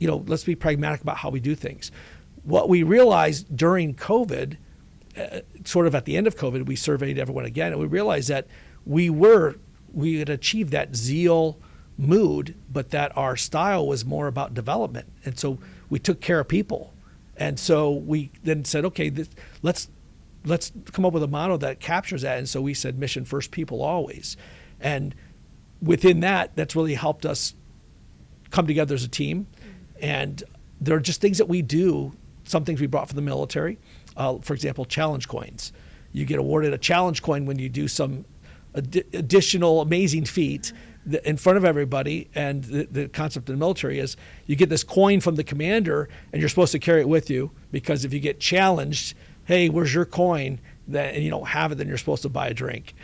let's be pragmatic about how we do things. What we realized during COVID, sort of at the end of COVID, we surveyed everyone again, and we realized that we had achieved that zeal mood, but that our style was more about development. And so we took care of people. And so we then said, okay, let's come up with a model that captures that. And so we said mission first, people always. And within that, that's really helped us come together as a team. And there are just things that we do, some things we brought from the military. For example, challenge coins. You get awarded a challenge coin when you do some additional amazing feat in front of everybody. And the concept in the military is you get this coin from the commander and you're supposed to carry it with you, because if you get challenged, hey, where's your coin? And you don't have it, then you're supposed to buy a drink.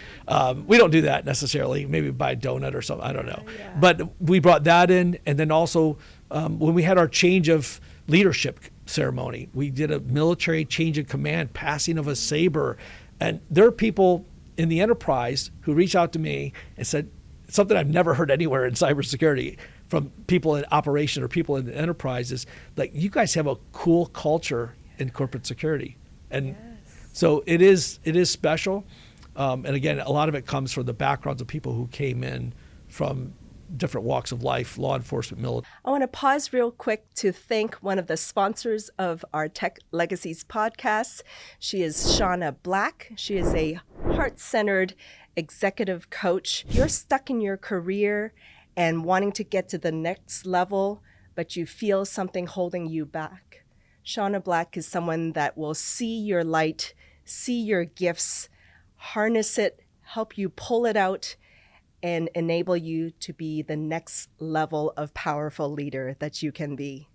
We don't do that necessarily. Maybe buy a donut or something. I don't know. Yeah. But we brought that in. And then also when we had our change of leadership ceremony, we did a military change of command, passing of a saber. And there are people in the enterprise who reached out to me and said something I've never heard anywhere in cybersecurity from people in operation or people in the enterprise is like, you guys have a cool culture in corporate security. And so it is special. And again, a lot of it comes from the backgrounds of people who came in from different walks of life, law enforcement, military. I want to pause real quick to thank one of the sponsors of our Tech Legacies podcast. She is Shauna Black. She is a heart-centered executive coach. You're stuck in your career and wanting to get to the next level, but you feel something holding you back. Shauna Black is someone that will see your light, see your gifts, harness it, help you pull it out, and enable you to be the next level of powerful leader that you can be.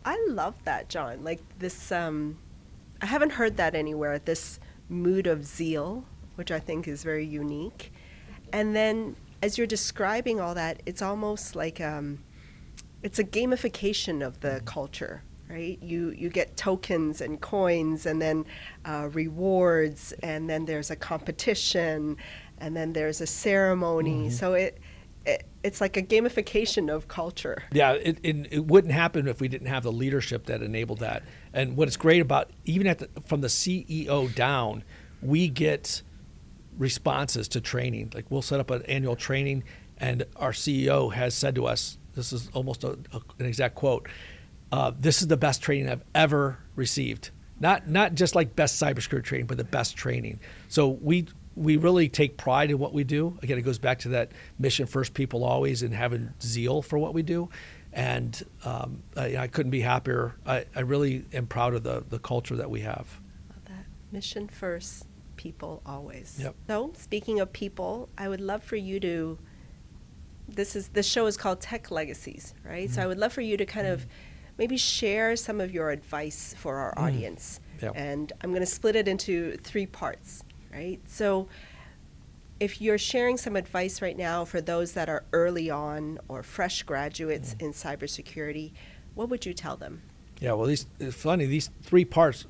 I love that, Jon. Like this, I haven't heard that anywhere, this mood of zeal which I think is very unique. And then as you're describing all that, it's almost like it's a gamification of the culture, right? You get tokens and coins, and then rewards, and then there's a competition, and then there's a ceremony. So it's like a gamification of culture. Yeah, it wouldn't happen if we didn't have the leadership that enabled that. And what's great about, even from the CEO down, we get responses to training. Like, we'll set up an annual training, and our CEO has said to us, this is almost an exact quote, this is the best training I've ever received. Not just like best cybersecurity training, but the best training. So we really take pride in what we do. Again, it goes back to that mission first, people always, and having zeal for what we do. And I couldn't be happier. I really am proud of the culture that we have. Love that. Mission first, people always. Yep. So speaking of people, I would love for you to, this show is called Tech Legacies, right? So I would love for you to kind of maybe share some of your advice for our audience. Yep. And I'm going to split it into 3 parts. Right? So if you're sharing some advice right now for those that are early on or fresh graduates in cybersecurity, what would you tell them? Yeah, well, it's funny, these 3 parts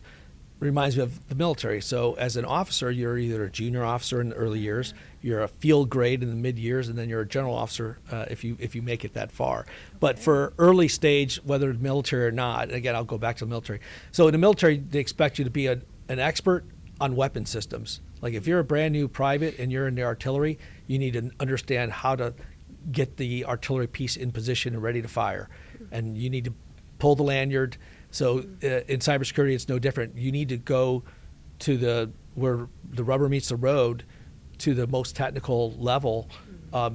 reminds me of the military. So as an officer, you're either a junior officer in the early years, you're a field grade in the mid years, and then you're a general officer if you make it that far. But for early stage, whether military or not, again, I'll go back to the military. So in the military, they expect you to be an expert on weapon systems. Like, if you're a brand new private and you're in the artillery, you need to understand how to get the artillery piece in position and ready to fire. And you need to pull the lanyard. So in cybersecurity, it's no different. You need to go to where the rubber meets the road, to the most technical level.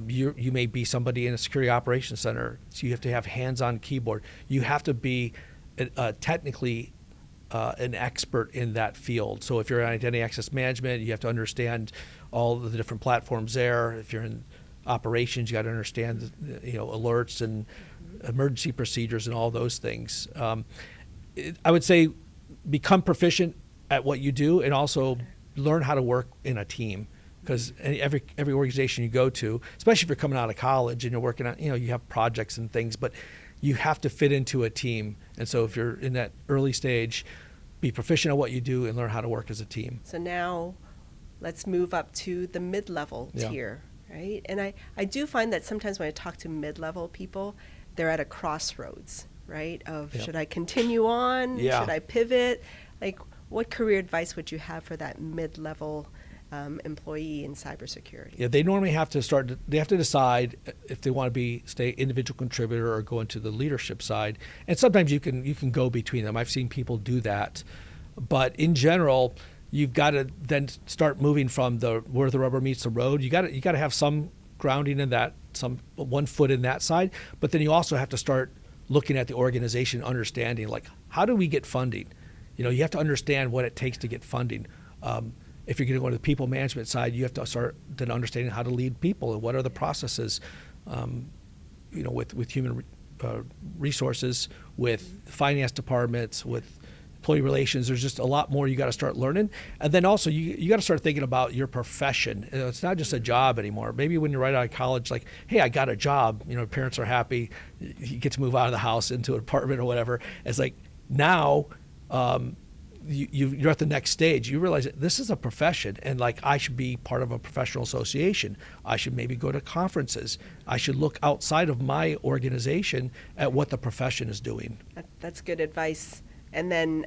You may be somebody in a security operations center, so you have to have hands-on keyboard. You have to be technically an expert in that field. So if you're in identity access management, you have to understand all the different platforms there. If you're in operations, you got to understand alerts and emergency procedures and all those things. I would say become proficient at what you do, and also learn how to work in a team. Because every organization you go to, especially if you're coming out of college and you're working on, you have projects and things, but you have to fit into a team. And so if you're in that early stage, be proficient at what you do and learn how to work as a team. So now let's move up to the mid-level tier, right? And I do find that sometimes when I talk to mid-level people, they're at a crossroads, right? Of should I continue on? Yeah. Should I pivot? Like, what career advice would you have for that mid-level employee in cybersecurity? Yeah, they normally have to they have to decide if they want to stay individual contributor or go into the leadership side. And sometimes you can go between them. I've seen people do that. But in general, you've got to then start moving from where the rubber meets the road. You got to have some grounding in that, some one foot in that side. But then you also have to start looking at the organization, understanding, like, how do we get funding? You have to understand what it takes to get funding. If you're going to go to the people management side, you have to start then understanding how to lead people and what are the processes, with human resources, with finance departments, with employee relations. There's just a lot more you got to start learning. And then also you got to start thinking about your profession. It's not just a job anymore. Maybe when you're right out of college, like, hey, I got a job. Parents are happy. You get to move out of the house into an apartment or whatever. It's like now. You're at the next stage. You realize that this is a profession, and like, I should be part of a professional association. I should maybe go to conferences. I should look outside of my organization at what the profession is doing. That's good advice. And then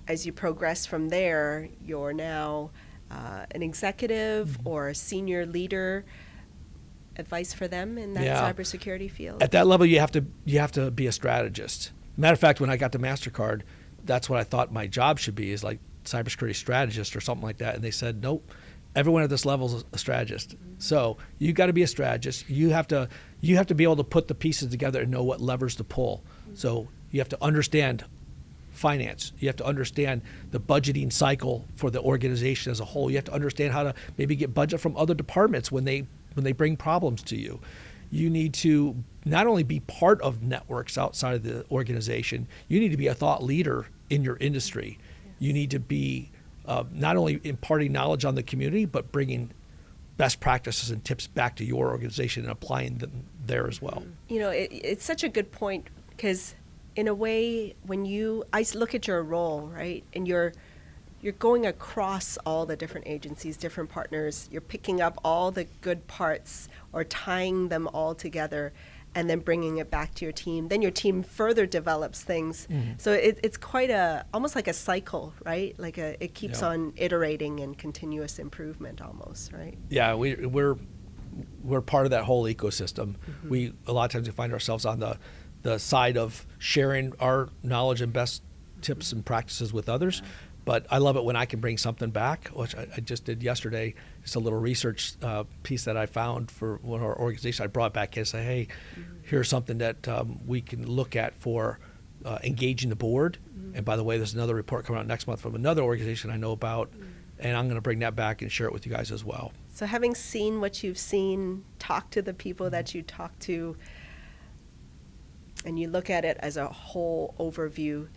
as you progress from there, you're now an executive or a senior leader. Advice for them in that cybersecurity field? At that level, you have to be a strategist. Matter of fact, when I got to Mastercard, that's what I thought my job should be, is like cybersecurity strategist or something like that. And they said, nope, everyone at this level is a strategist. So you got to be a strategist. You have to be able to put the pieces together and know what levers to pull. So you have to understand finance. You have to understand the budgeting cycle for the organization as a whole. You have to understand how to maybe get budget from other departments when they bring problems to you. You need to not only be part of networks outside of the organization, you need to be a thought leader in your industry. Yes. You need to be not only imparting knowledge on the community, but bringing best practices and tips back to your organization and applying them there as well. You know, it's such a good point, because in a way, I look at your role, right, and you're going across all the different agencies, different partners, you're picking up all the good parts or tying them all together and then bringing it back to your team. Then your team further develops things. So it's quite almost like a cycle, right? Like it keeps on iterating and continuous improvement almost, right? Yeah, we're part of that whole ecosystem. A lot of times we find ourselves on the side of sharing our knowledge and best tips and practices with others. But I love it when I can bring something back, which I just did yesterday, just a little research piece that I found for one of our organizations. I brought back in and say, hey, here's something that we can look at for engaging the board. And by the way, there's another report coming out next month from another organization I know about, and I'm going to bring that back and share it with you guys as well. So having seen what you've seen, talk to the people that you talk to, and you look at it as a whole overview,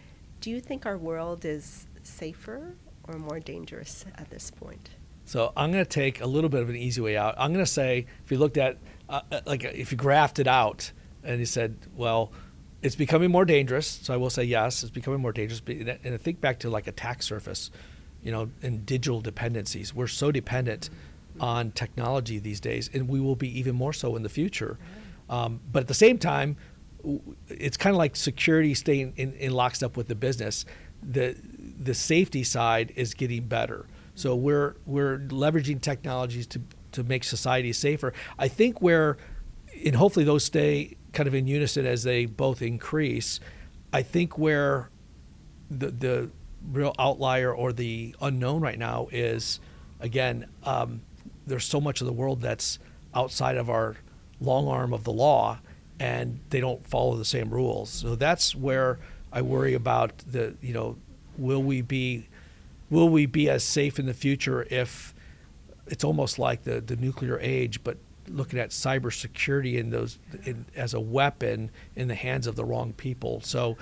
do you think our world is safer or more dangerous at this point? So I'm going to take a little bit of an easy way out. I'm going to say, if you looked at, if you graphed it out and you said, well, it's becoming more dangerous. So I will say, yes, it's becoming more dangerous. And I think back to like attack surface, and digital dependencies. We're so dependent on technology these days, and we will be even more so in the future. But at the same time, it's kind of like security staying in lockstep with the business. The safety side is getting better. So we're leveraging technologies to make society safer. I think and hopefully those stay kind of in unison as they both increase. I think where the real outlier or the unknown right now is, again, there's so much of the world that's outside of our long arm of the law, and they don't follow the same rules. So that's where I worry about will we be as safe in the future if it's almost like the nuclear age, but looking at cybersecurity as a weapon in the hands of the wrong people. So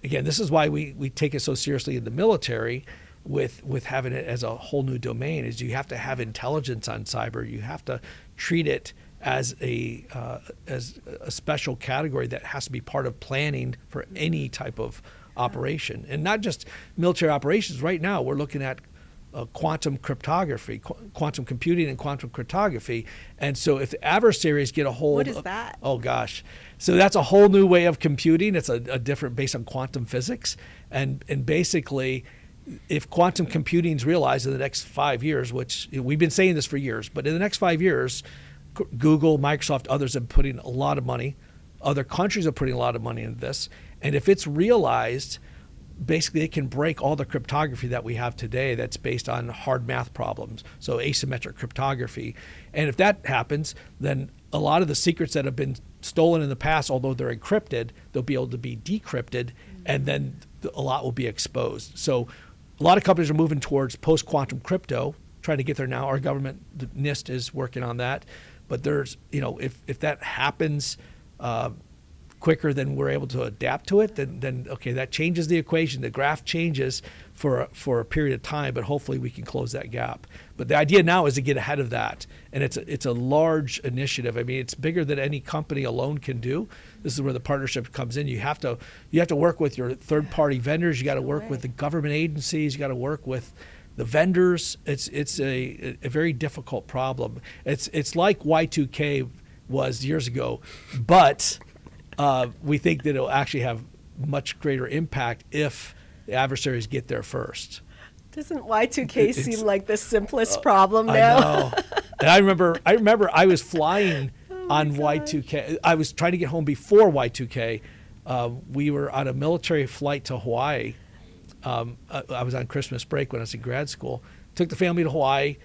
again, this is why we take it so seriously in the military with having it as a whole new domain, is you have to have intelligence on cyber. You have to treat it as a special category that has to be part of planning for any type of operation, and not just military operations. Right now, we're looking at quantum cryptography, quantum computing and quantum cryptography. And so if the adversaries get a hold What is that? Oh gosh. So that's a whole new way of computing. It's a different based on quantum physics. And basically, if quantum computing is realized in the next 5 years, which we've been saying this for years, but in the next 5 years, Google, Microsoft, others have putting a lot of money. Other countries are putting a lot of money into this. And if it's realized, basically it can break all the cryptography that we have today that's based on hard math problems, so asymmetric cryptography. And if that happens, then a lot of the secrets that have been stolen in the past, although they're encrypted, they'll be able to be decrypted, and then a lot will be exposed. So a lot of companies are moving towards post-quantum crypto, trying to get there now. Our government, the NIST, is working on that. But there's, if that happens quicker than we're able to adapt to it, then okay, that changes the equation. The graph changes for a period of time, but hopefully we can close that gap. But the idea now is to get ahead of that, and it's a large initiative. I mean, it's bigger than any company alone can do. This is where the partnership comes in. You have to work with your third-party vendors. You got to work with the government agencies. You got to work with the vendors. It's a very difficult problem. It's like Y2K was years ago, but we think that it'll actually have much greater impact if the adversaries get there first. Doesn't Y2K seem like the simplest problem now? I know. And I remember I was flying on Y2K. I was trying to get home before Y2K. We were on a military flight to Hawaii. I was on Christmas break when I was in grad school. Took the family to Hawaii.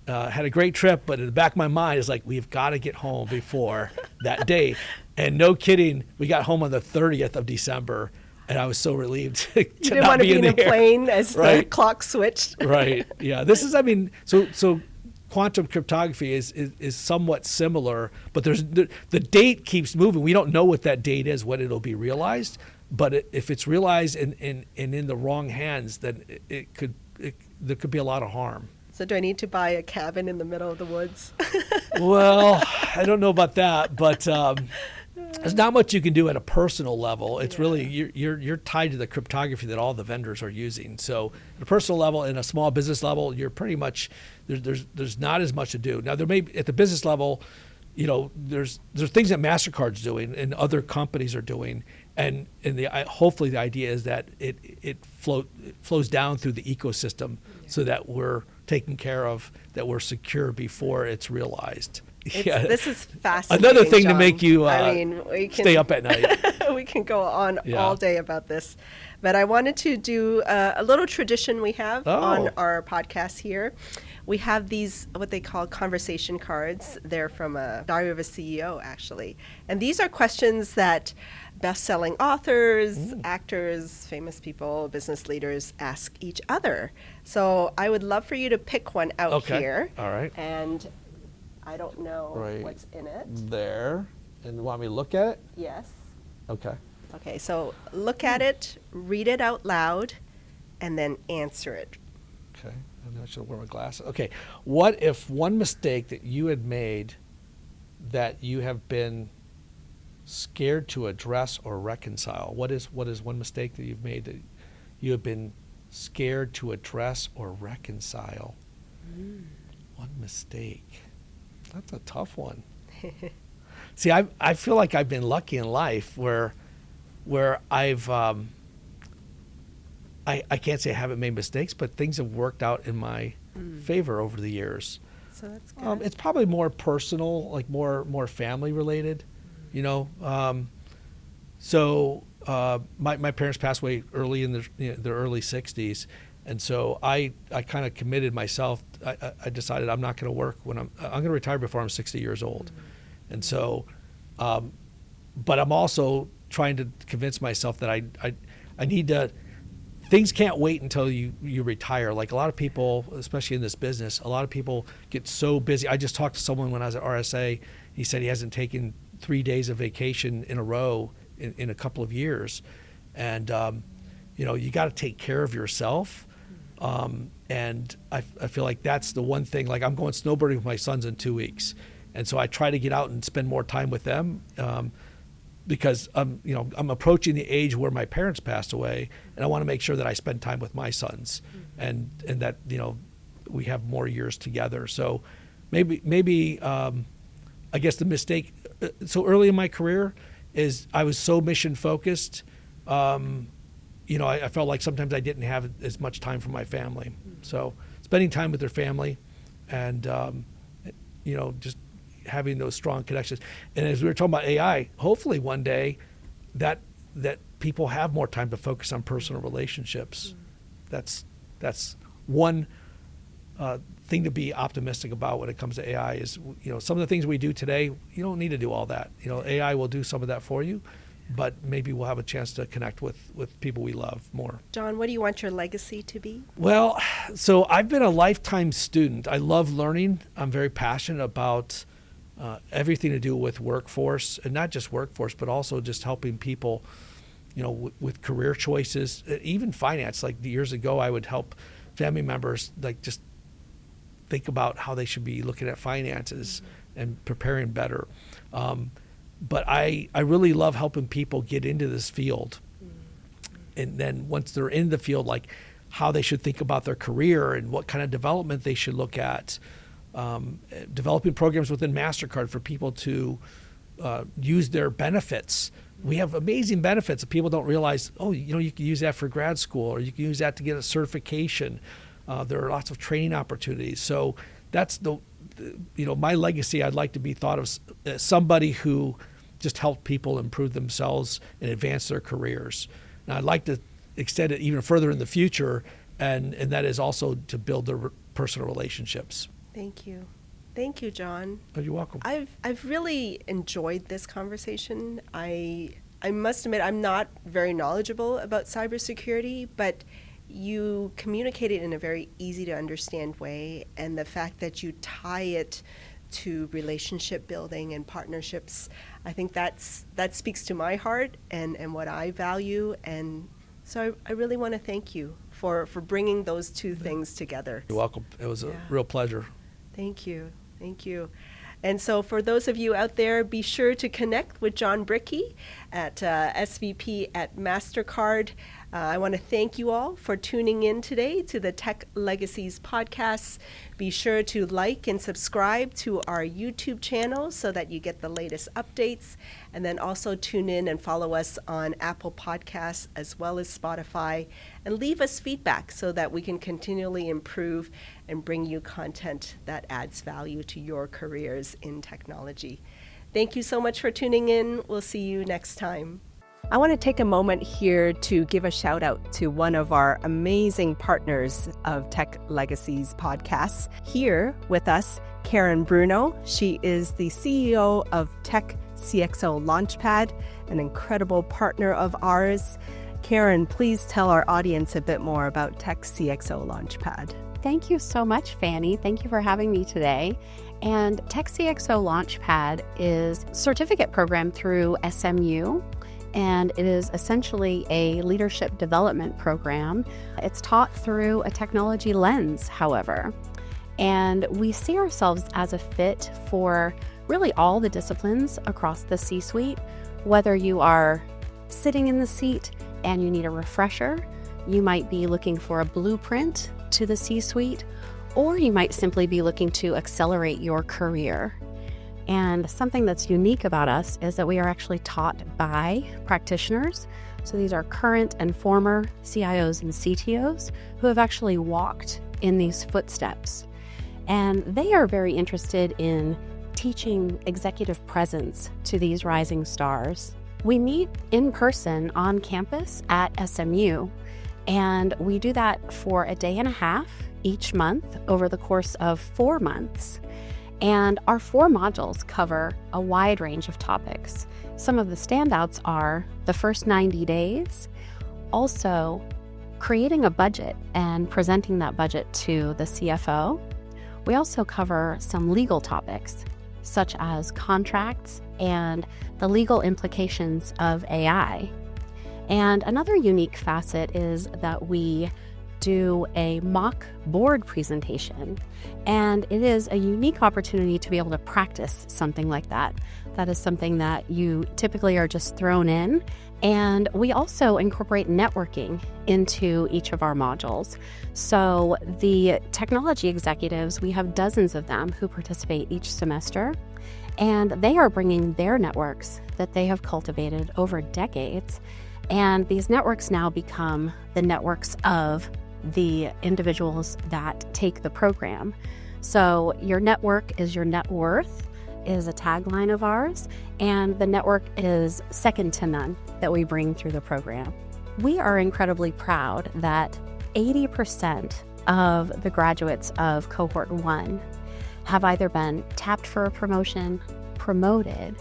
Had a great trip, but in the back of my mind is like, we've got to get home before that day. And no kidding, we got home on the 30th of December, and I was so relieved to you didn't not want to be be in the the plane as the clock switched. Right. Yeah. So quantum cryptography is somewhat similar, but the date keeps moving. We don't know what that date is, when it'll be realized. But if it's realized and in the wrong hands, then it there could be a lot of harm. So do I need to buy a cabin in the middle of the woods? Well, I don't know about that, but there's not much you can do at a personal level. It's really you're tied to the cryptography that all the vendors are using. So at a personal level and a small business level, you're pretty much there's not as much to do. Now there may be, at the business level, there's things that Mastercard's doing and other companies are doing, and hopefully the idea is that it flows down through the ecosystem so that we're taken care of, that we're secure before it's realized. This is fascinating. Another thing, Jon, to make you stay up at night. We can go on all day about this. But I wanted to do a little tradition we have on our podcast here. We have these, what they call conversation cards. They're from a Diary of a CEO, actually. And these are questions that best-selling authors, actors, famous people, business leaders ask each other. So I would love for you to pick one out here. All right. And I don't know what's in it. There. And you want me to look at it? Yes. Okay. Okay, so look at it, read it out loud, and then answer it. Okay. I should wear my glasses. Okay. What if one mistake that you had made that you have been scared to address or reconcile? What is one mistake that you've made that you have been scared to address or reconcile? One mistake. That's a tough one. See, I feel like I've been lucky in life where I've I can't say I haven't made mistakes, but things have worked out in my favor over the years. So that's good. It's probably more personal, like more family related, So my parents passed away early in their early 60s, and so I kind of committed myself. I decided I'm not going to work when I'm going to retire before I'm 60 years old, and so, but I'm also trying to convince myself that I need to. Things can't wait until you retire. Like a lot of people, especially in this business, a lot of people get so busy. I just talked to someone when I was at RSA. He said he hasn't taken 3 days of vacation in a row in a couple of years. And, you got to take care of yourself. And I feel like that's the one thing. Like I'm going snowboarding with my sons in 2 weeks. And so I try to get out and spend more time with them. Because I'm approaching the age where my parents passed away, and I want to make sure that I spend time with my sons, and that we have more years together. So maybe I guess the mistake so early in my career is I was so mission focused. I felt like sometimes I didn't have as much time for my family. So spending time with their family, and just having those strong connections. And as we were talking about AI, hopefully one day that people have more time to focus on personal relationships. That's one thing to be optimistic about when it comes to AI is, some of the things we do today, you don't need to do all that. AI will do some of that for you, but maybe we'll have a chance to connect with people we love more. Jon, what do you want your legacy to be? Well, so I've been a lifetime student. I love learning. I'm very passionate about everything to do with workforce, and not just workforce, but also just helping people, with career choices, even finance. Like years ago, I would help family members just think about how they should be looking at finances and preparing better. But I really love helping people get into this field. And then once they're in the field, like how they should think about their career and what kind of development they should look at. Developing programs within Mastercard for people to use their benefits. We have amazing benefits that people don't realize. You can use that for grad school, or you can use that to get a certification. There are lots of training opportunities. So that's my legacy. I'd like to be thought of as somebody who just helped people improve themselves and advance their careers. Now I'd like to extend it even further in the future, and that is also to build their personal relationships. Thank you. Thank you, Jon. Oh, you're welcome. I've really enjoyed this conversation. I must admit I'm not very knowledgeable about cybersecurity, but you communicate it in a very easy to understand way, and the fact that you tie it to relationship building and partnerships, I think that speaks to my heart and what I value, and so I really want to thank you for bringing those two things together. You're welcome. It was a real pleasure. Thank you. Thank you. And so for those of you out there, be sure to connect with Jon Brickey at SVP at Mastercard. I want to thank you all for tuning in today to the Tech Legacies podcast. Be sure to like and subscribe to our YouTube channel so that you get the latest updates. And then also tune in and follow us on Apple Podcasts as well as Spotify. And leave us feedback so that we can continually improve and bring you content that adds value to your careers in technology. Thank you so much for tuning in. We'll see you next time. I want to take a moment here to give a shout out to one of our amazing partners of Tech Legacies podcasts. Here with us, Karen Bruno. She is the CEO of Tech CXO Launchpad, an incredible partner of ours. Karen, please tell our audience a bit more about Tech CXO Launchpad. Thank you so much, Fanny. Thank you for having me today. And Tech CXO Launchpad is a certificate program through SMU. And it is essentially a leadership development program. It's taught through a technology lens, however. And we see ourselves as a fit for really all the disciplines across the C-suite, whether you are sitting in the seat and you need a refresher, you might be looking for a blueprint to the C-suite, or you might simply be looking to accelerate your career. And something that's unique about us is that we are actually taught by practitioners. So these are current and former CIOs and CTOs who have actually walked in these footsteps. And they are very interested in teaching executive presence to these rising stars. We meet in person on campus at SMU, and we do that for a day and a half each month over the course of 4 months. And our 4 modules cover a wide range of topics. Some of the standouts are the first 90 days, also creating a budget and presenting that budget to the CFO. We also cover some legal topics, such as contracts and the legal implications of AI. And another unique facet is that we do a mock board presentation, and it is a unique opportunity to be able to practice something like that. That is something that you typically are just thrown in, and we also incorporate networking into each of our modules. So the technology executives, we have dozens of them who participate each semester, and they are bringing their networks that they have cultivated over decades, and these networks now become the networks of the individuals that take the program. So your network is your net worth is a tagline of ours, and the network is second to none that we bring through the program. We are incredibly proud that 80% of the graduates of Cohort 1 have either been tapped for a promotion, promoted,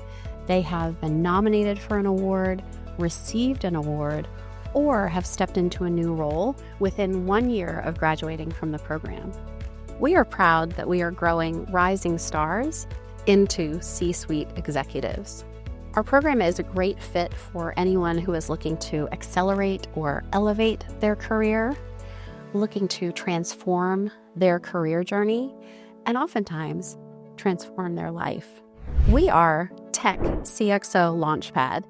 they have been nominated for an award, received an award, or have stepped into a new role within 1 year of graduating from the program. We are proud that we are growing rising stars into C-suite executives. Our program is a great fit for anyone who is looking to accelerate or elevate their career, looking to transform their career journey, and oftentimes transform their life. We are Tech CXO Launchpad,